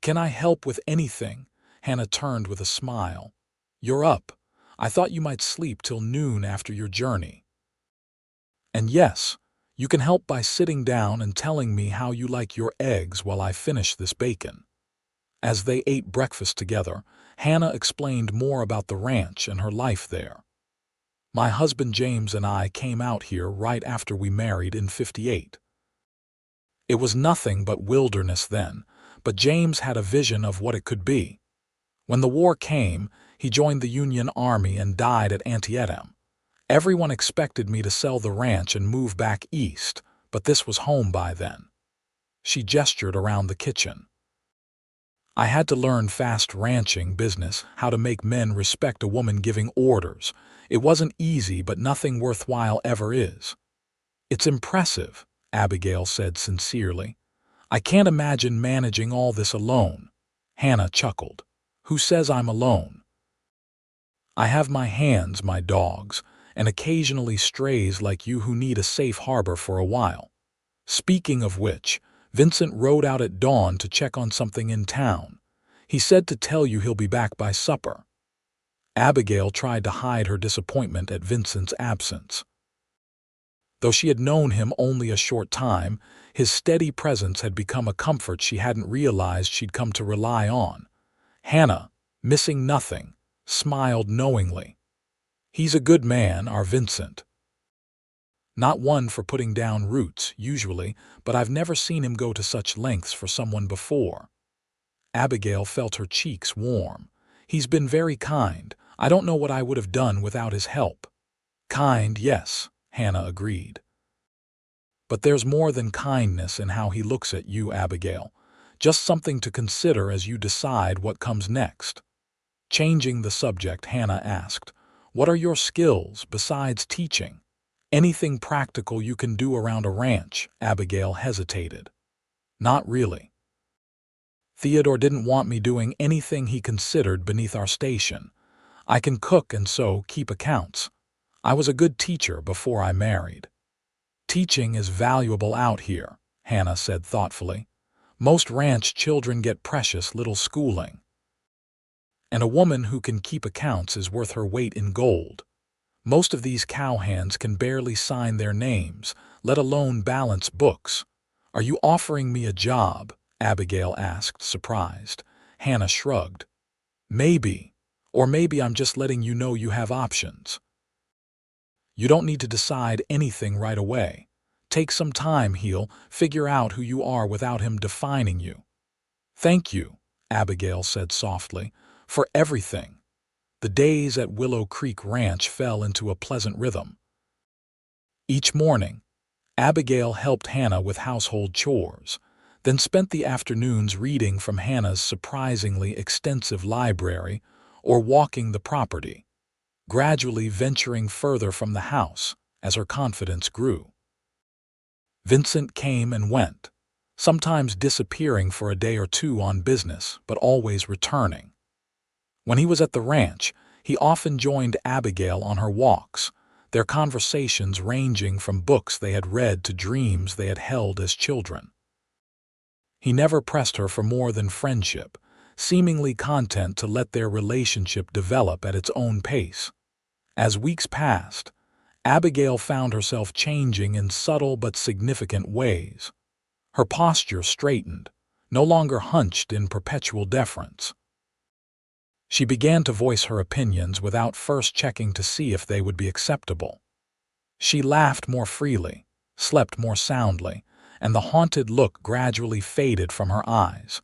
"Can I help with anything?" Hannah turned with a smile. "You're up. I thought you might sleep till noon after your journey. And yes, you can help by sitting down and telling me how you like your eggs while I finish this bacon." As they ate breakfast together, Hannah explained more about the ranch and her life there. "My husband James and I came out here right after we married in '58. It was nothing but wilderness then, but James had a vision of what it could be. When the war came, he joined the Union Army and died at Antietam. Everyone expected me to sell the ranch and move back east, but this was home by then." She gestured around the kitchen. "I had to learn fast ranching business, how to make men respect a woman giving orders. It wasn't easy, but nothing worthwhile ever is." "It's impressive," Abigail said sincerely. "I can't imagine managing all this alone." Hannah chuckled. "Who says I'm alone? I have my hands, my dogs, and occasionally strays like you who need a safe harbor for a while. Speaking of which, Vincent rode out at dawn to check on something in town. He said to tell you he'll be back by supper." Abigail tried to hide her disappointment at Vincent's absence. Though she had known him only a short time, his steady presence had become a comfort she hadn't realized she'd come to rely on. Hannah, missing nothing, smiled knowingly. "He's a good man, our Vincent. Not one for putting down roots, usually, but I've never seen him go to such lengths for someone before." Abigail felt her cheeks warm. "He's been very kind. I don't know what I would have done without his help." "Kind, yes," Hannah agreed. "But there's more than kindness in how he looks at you, Abigail. Just something to consider as you decide what comes next." Changing the subject, Hannah asked, "What are your skills besides teaching? Anything practical you can do around a ranch?" Abigail hesitated. "Not really. Theodore didn't want me doing anything he considered beneath our station. I can cook and so keep accounts. I was a good teacher before I married." "Teaching is valuable out here," Hannah said thoughtfully. "Most ranch children get precious little schooling. And a woman who can keep accounts is worth her weight in gold. Most of these cowhands can barely sign their names, let alone balance books." "Are you offering me a job?" Abigail asked, surprised. Hannah shrugged. "Maybe. Or maybe I'm just letting you know you have options. You don't need to decide anything right away. Take some time, he'll figure out who you are without him defining you." "Thank you," Abigail said softly, "for everything." The days at Willow Creek Ranch fell into a pleasant rhythm. Each morning, Abigail helped Hannah with household chores, then spent the afternoons reading from Hannah's surprisingly extensive library or walking the property, gradually venturing further from the house as her confidence grew. Vincent came and went, sometimes disappearing for a day or two on business, but always returning. When he was at the ranch, he often joined Abigail on her walks, their conversations ranging from books they had read to dreams they had held as children. He never pressed her for more than friendship, seemingly content to let their relationship develop at its own pace. As weeks passed, Abigail found herself changing in subtle but significant ways. Her posture straightened, no longer hunched in perpetual deference. She began to voice her opinions without first checking to see if they would be acceptable. She laughed more freely, slept more soundly, and the haunted look gradually faded from her eyes.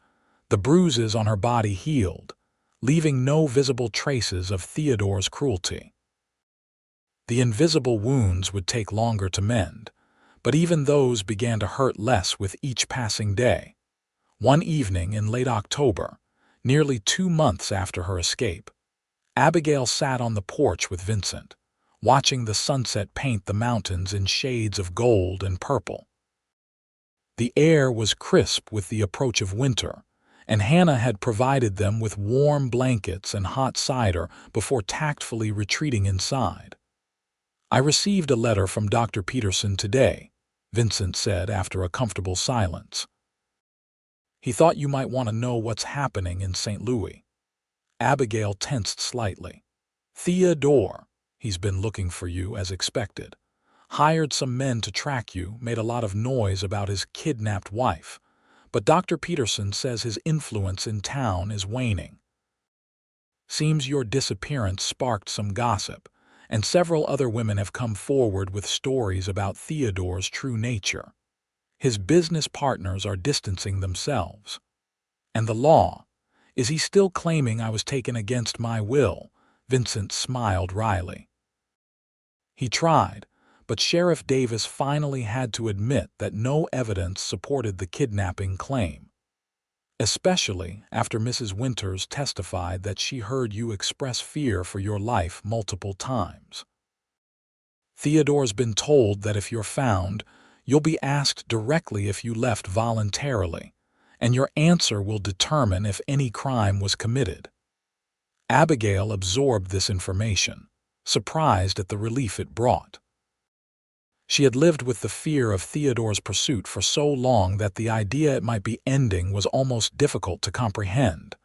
The bruises on her body healed, leaving no visible traces of Theodore's cruelty. The invisible wounds would take longer to mend, but even those began to hurt less with each passing day. One evening in late October, nearly 2 months after her escape, Abigail sat on the porch with Vincent, watching the sunset paint the mountains in shades of gold and purple. The air was crisp with the approach of winter, and Hannah had provided them with warm blankets and hot cider before tactfully retreating inside. "I received a letter from Dr. Peterson today," Vincent said after a comfortable silence. "He thought you might want to know what's happening in St. Louis." Abigail tensed slightly. "Theodore, he's been looking for you as expected. Hired some men to track you, made a lot of noise about his kidnapped wife. But Dr. Peterson says his influence in town is waning. Seems your disappearance sparked some gossip, and several other women have come forward with stories about Theodore's true nature. His business partners are distancing themselves. And the law, is he still claiming I was taken against my will?" Vincent smiled wryly. "He tried, but Sheriff Davis finally had to admit that no evidence supported the kidnapping claim. Especially after Mrs. Winters testified that she heard you express fear for your life multiple times. Theodore's been told that if you're found, you'll be asked directly if you left voluntarily, and your answer will determine if any crime was committed." Abigail absorbed this information, surprised at the relief it brought. She had lived with the fear of Theodore's pursuit for so long that the idea it might be ending was almost difficult to comprehend.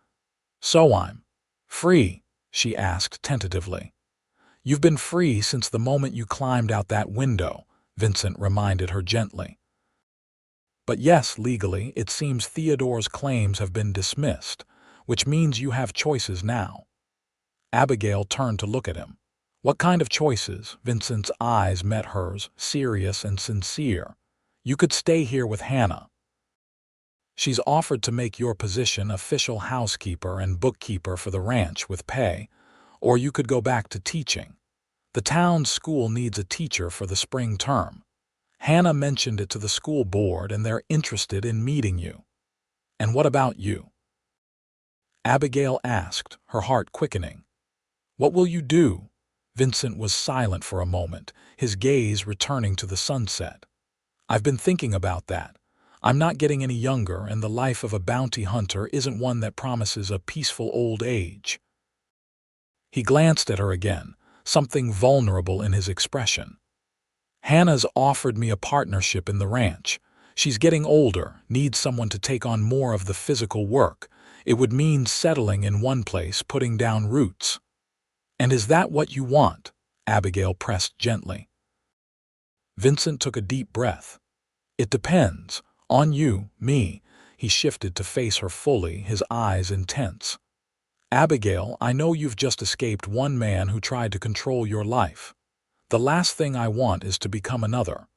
"So I'm free?" she asked tentatively. "You've been free since the moment you climbed out that window," Vincent reminded her gently. But yes, legally, it seems Theodore's claims have been dismissed, which means you have choices now. Abigail turned to look at him. What kind of choices? Vincent's eyes met hers, serious and sincere. You could stay here with Hannah. She's offered to make your position official housekeeper and bookkeeper for the ranch with pay, or you could go back to teaching. The town's school needs a teacher for the spring term. Hannah mentioned it to the school board and they're interested in meeting you. And what about you? Abigail asked, her heart quickening. What will you do? Vincent was silent for a moment, his gaze returning to the sunset. I've been thinking about that. I'm not getting any younger, and the life of a bounty hunter isn't one that promises a peaceful old age. He glanced at her again, something vulnerable in his expression. Hannah's offered me a partnership in the ranch. She's getting older, needs someone to take on more of the physical work. It would mean settling in one place, putting down roots. And is that what you want? Abigail pressed gently. Vincent took a deep breath. It depends. On you, me. He shifted to face her fully, his eyes intense. Abigail, I know you've just escaped one man who tried to control your life. The last thing I want is to become another.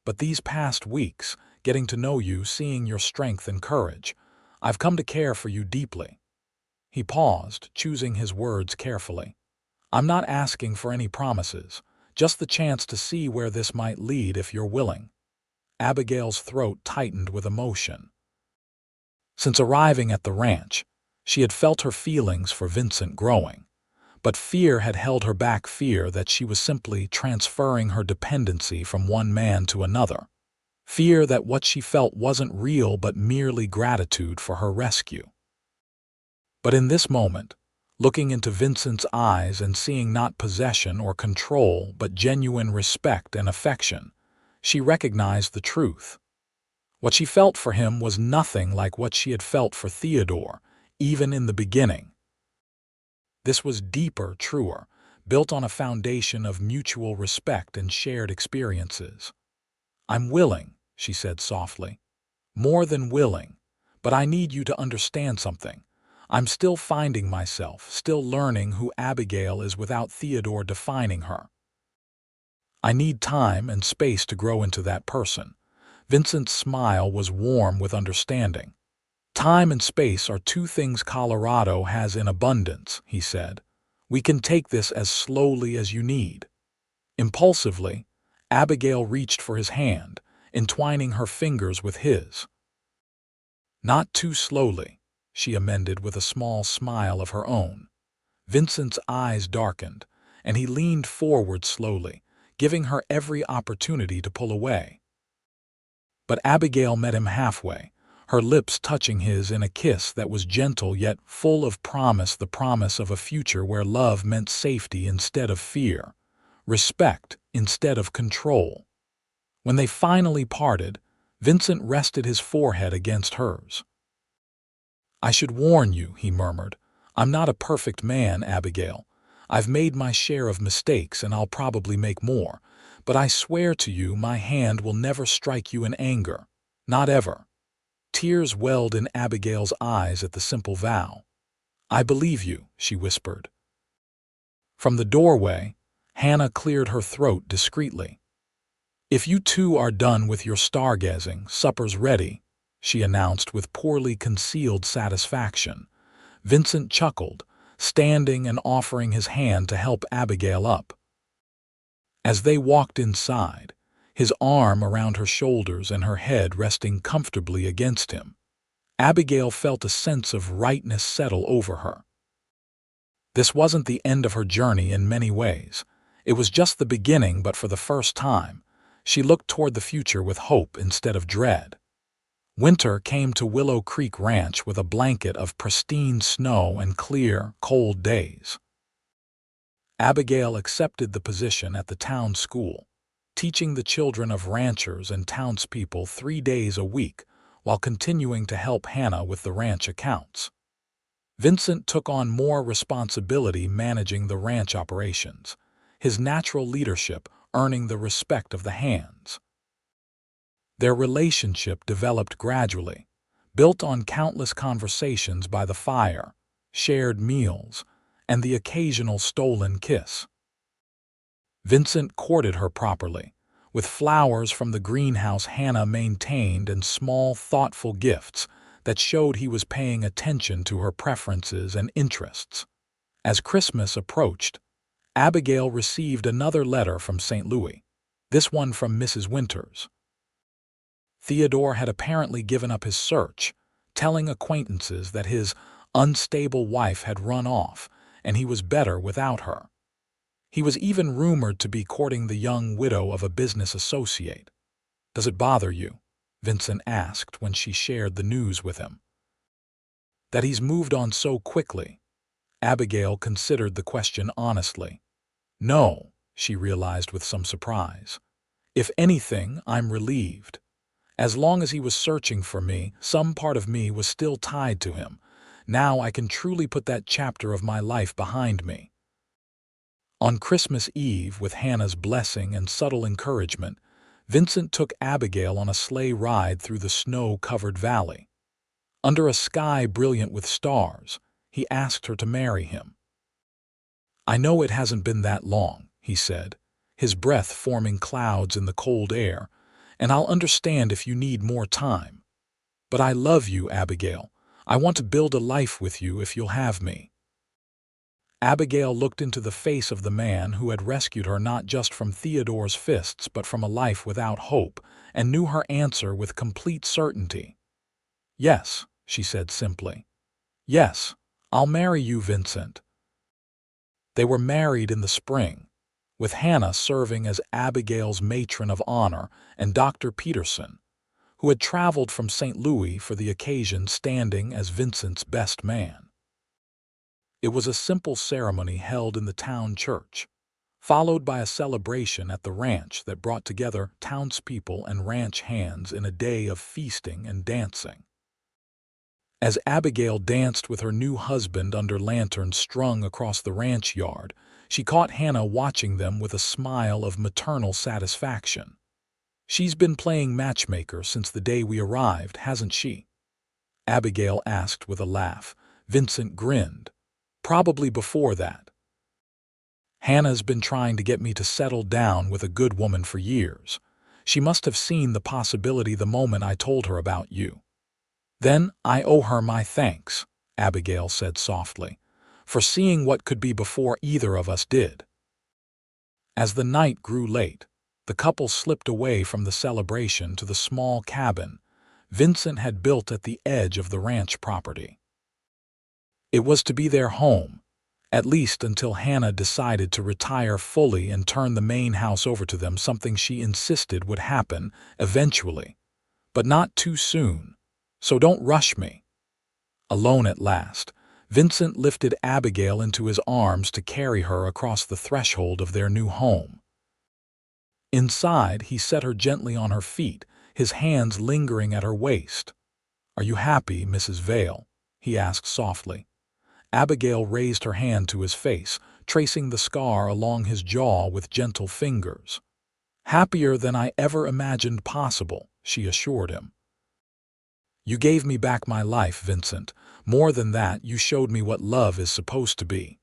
But these past weeks, getting to know you, seeing your strength and courage, I've come to care for you deeply. He paused, choosing his words carefully. I'm not asking for any promises, just the chance to see where this might lead if you're willing. Abigail's throat tightened with emotion. Since arriving at the ranch, she had felt her feelings for Vincent growing, but fear had held her back, fear that she was simply transferring her dependency from one man to another, fear that what she felt wasn't real but merely gratitude for her rescue. But in this moment, looking into Vincent's eyes and seeing not possession or control but genuine respect and affection, she recognized the truth. What she felt for him was nothing like what she had felt for Theodore, even in the beginning. This was deeper, truer, built on a foundation of mutual respect and shared experiences. I'm willing, she said softly. More than willing, but I need you to understand something. I'm still finding myself, still learning who Abigail is without Theodore defining her. I need time and space to grow into that person. Vincent's smile was warm with understanding. Time and space are two things Colorado has in abundance, he said. We can take this as slowly as you need. Impulsively, Abigail reached for his hand, entwining her fingers with his. Not too slowly, she amended with a small smile of her own. Vincent's eyes darkened, and he leaned forward slowly, giving her every opportunity to pull away. But Abigail met him halfway, her lips touching his in a kiss that was gentle yet full of promise, the promise of a future where love meant safety instead of fear, respect instead of control. When they finally parted, Vincent rested his forehead against hers. I should warn you, he murmured. I'm not a perfect man, Abigail. I've made my share of mistakes and I'll probably make more, but I swear to you my hand will never strike you in anger. Not ever. Tears welled in Abigail's eyes at the simple vow. I believe you, she whispered. From the doorway, Hannah cleared her throat discreetly. If you two are done with your stargazing, supper's ready, she announced with poorly concealed satisfaction. Vincent chuckled, standing and offering his hand to help Abigail up. As they walked inside, his arm around her shoulders and her head resting comfortably against him, Abigail felt a sense of rightness settle over her. This wasn't the end of her journey in many ways. It was just the beginning, but for the first time, she looked toward the future with hope instead of dread. Winter came to Willow Creek Ranch with a blanket of pristine snow and clear, cold days. Abigail accepted the position at the town school, teaching the children of ranchers and townspeople 3 days a week while continuing to help Hannah with the ranch accounts. Vincent took on more responsibility managing the ranch operations. His natural leadership, earning the respect of the hands. Their relationship developed gradually, built on countless conversations by the fire, shared meals, and the occasional stolen kiss. Vincent courted her properly, with flowers from the greenhouse Hannah maintained and small, thoughtful gifts that showed he was paying attention to her preferences and interests. As Christmas approached, Abigail received another letter from St. Louis, this one from Mrs. Winters. Theodore had apparently given up his search, telling acquaintances that his unstable wife had run off and he was better without her. He was even rumored to be courting the young widow of a business associate. "Does it bother you?" Vincent asked when she shared the news with him. "That he's moved on so quickly?" Abigail considered the question honestly. "No," she realized with some surprise. "If anything, I'm relieved. As long as he was searching for me, some part of me was still tied to him. Now I can truly put that chapter of my life behind me." On Christmas Eve, with Hannah's blessing and subtle encouragement, Vincent took Abigail on a sleigh ride through the snow-covered valley. Under a sky brilliant with stars, he asked her to marry him. "I know it hasn't been that long," he said, his breath forming clouds in the cold air, "and I'll understand if you need more time. But I love you, Abigail. I want to build a life with you if you'll have me." Abigail looked into the face of the man who had rescued her not just from Theodore's fists but from a life without hope, and knew her answer with complete certainty. "Yes," she said simply. "Yes, I'll marry you, Vincent." They were married in the spring, with Hannah serving as Abigail's matron of honor and Dr. Peterson, who had traveled from St. Louis for the occasion, standing as Vincent's best man. It was a simple ceremony held in the town church, followed by a celebration at the ranch that brought together townspeople and ranch hands in a day of feasting and dancing. As Abigail danced with her new husband under lanterns strung across the ranch yard, she caught Hannah watching them with a smile of maternal satisfaction. "She's been playing matchmaker since the day we arrived, hasn't she?" Abigail asked with a laugh. Vincent grinned. "Probably before that. Hannah's been trying to get me to settle down with a good woman for years. She must have seen the possibility the moment I told her about you." "Then I owe her my thanks," Abigail said softly, "for seeing what could be before either of us did." As the night grew late, the couple slipped away from the celebration to the small cabin Vincent had built at the edge of the ranch property. It was to be their home, at least until Hannah decided to retire fully and turn the main house over to them, something she insisted would happen eventually, but not too soon, so don't rush me. Alone at last, Vincent lifted Abigail into his arms to carry her across the threshold of their new home. Inside, he set her gently on her feet, his hands lingering at her waist. "Are you happy, Mrs. Vale?" he asked softly. Abigail raised her hand to his face, tracing the scar along his jaw with gentle fingers. "Happier than I ever imagined possible," she assured him. "You gave me back my life, Vincent. More than that, you showed me what love is supposed to be."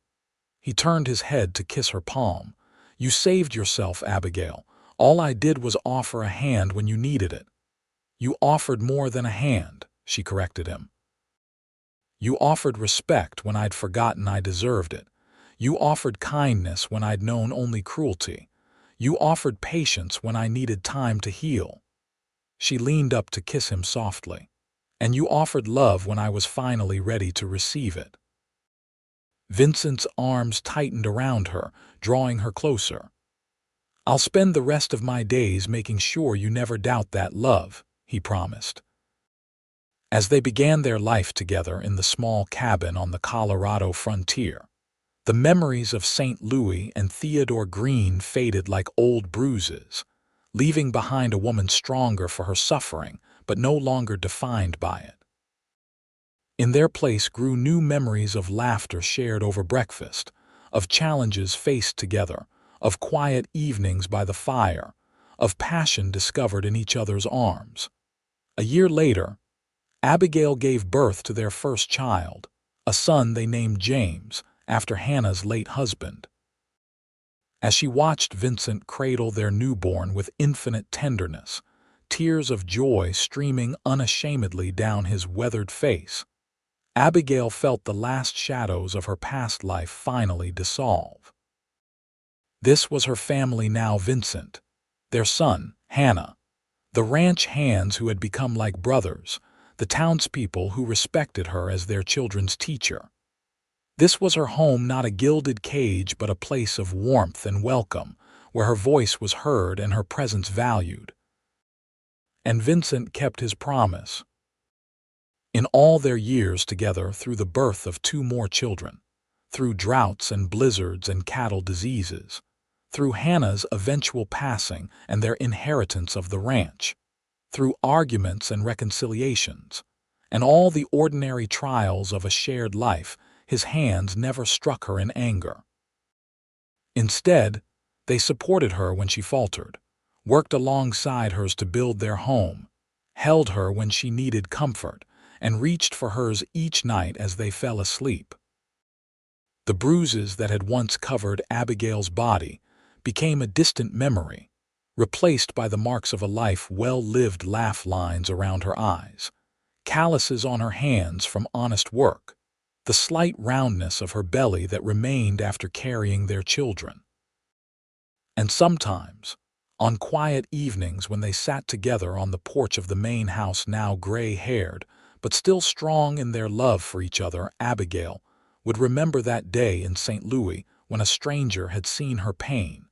He turned his head to kiss her palm. "You saved yourself, Abigail. All I did was offer a hand when you needed it." "You offered more than a hand," she corrected him. "You offered respect when I'd forgotten I deserved it. You offered kindness when I'd known only cruelty. You offered patience when I needed time to heal." She leaned up to kiss him softly. "And you offered love when I was finally ready to receive it." Vincent's arms tightened around her, drawing her closer. "I'll spend the rest of my days making sure you never doubt that love," he promised. As they began their life together in the small cabin on the Colorado frontier, the memories of St. Louis and Theodore Greene faded like old bruises, leaving behind a woman stronger for her suffering but no longer defined by it. In their place grew new memories of laughter shared over breakfast, of challenges faced together, of quiet evenings by the fire, of passion discovered in each other's arms. A year later, Abigail gave birth to their first child, a son they named James, after Hannah's late husband. As she watched Vincent cradle their newborn with infinite tenderness, tears of joy streaming unashamedly down his weathered face, Abigail felt the last shadows of her past life finally dissolve. This was her family now: Vincent, their son, Hannah, the ranch hands who had become like brothers, the townspeople who respected her as their children's teacher. This was her home, not a gilded cage but a place of warmth and welcome, where her voice was heard and her presence valued. And Vincent kept his promise. In all their years together, through the birth of 2 more children, through droughts and blizzards and cattle diseases, through Hannah's eventual passing and their inheritance of the ranch, through arguments and reconciliations, and all the ordinary trials of a shared life, his hands never struck her in anger. Instead, they supported her when she faltered, worked alongside hers to build their home, held her when she needed comfort, and reached for hers each night as they fell asleep. The bruises that had once covered Abigail's body became a distant memory, replaced by the marks of a life well-lived: laugh lines around her eyes, calluses on her hands from honest work, the slight roundness of her belly that remained after carrying their children. And sometimes, on quiet evenings when they sat together on the porch of the main house, now gray-haired, but still strong in their love for each other, Abigail would remember that day in St. Louis when a stranger had seen her pain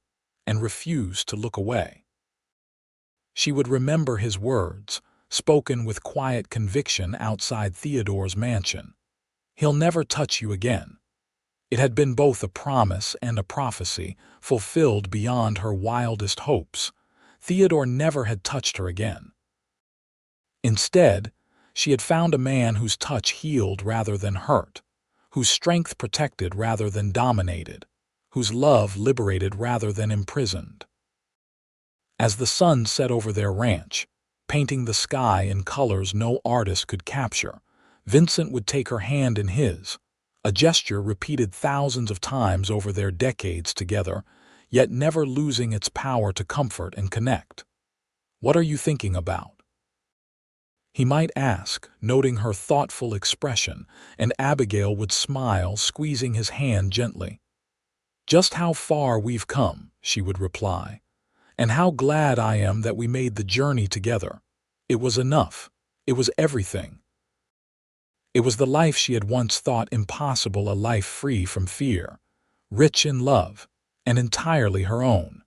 and refused to look away. She would remember his words, spoken with quiet conviction outside Theodore's mansion. "He'll never touch you again." It had been both a promise and a prophecy, fulfilled beyond her wildest hopes. Theodore never had touched her again. Instead, she had found a man whose touch healed rather than hurt, whose strength protected rather than dominated, whose love liberated rather than imprisoned. As the sun set over their ranch, painting the sky in colors no artist could capture, Vincent would take her hand in his, a gesture repeated thousands of times over their decades together, yet never losing its power to comfort and connect. "What are you thinking about?" he might ask, noting her thoughtful expression, and Abigail would smile, squeezing his hand gently. "Just how far we've come," she would reply, "and how glad I am that we made the journey together. It was enough. It was everything." It was the life she had once thought impossible, a life free from fear, rich in love, and entirely her own.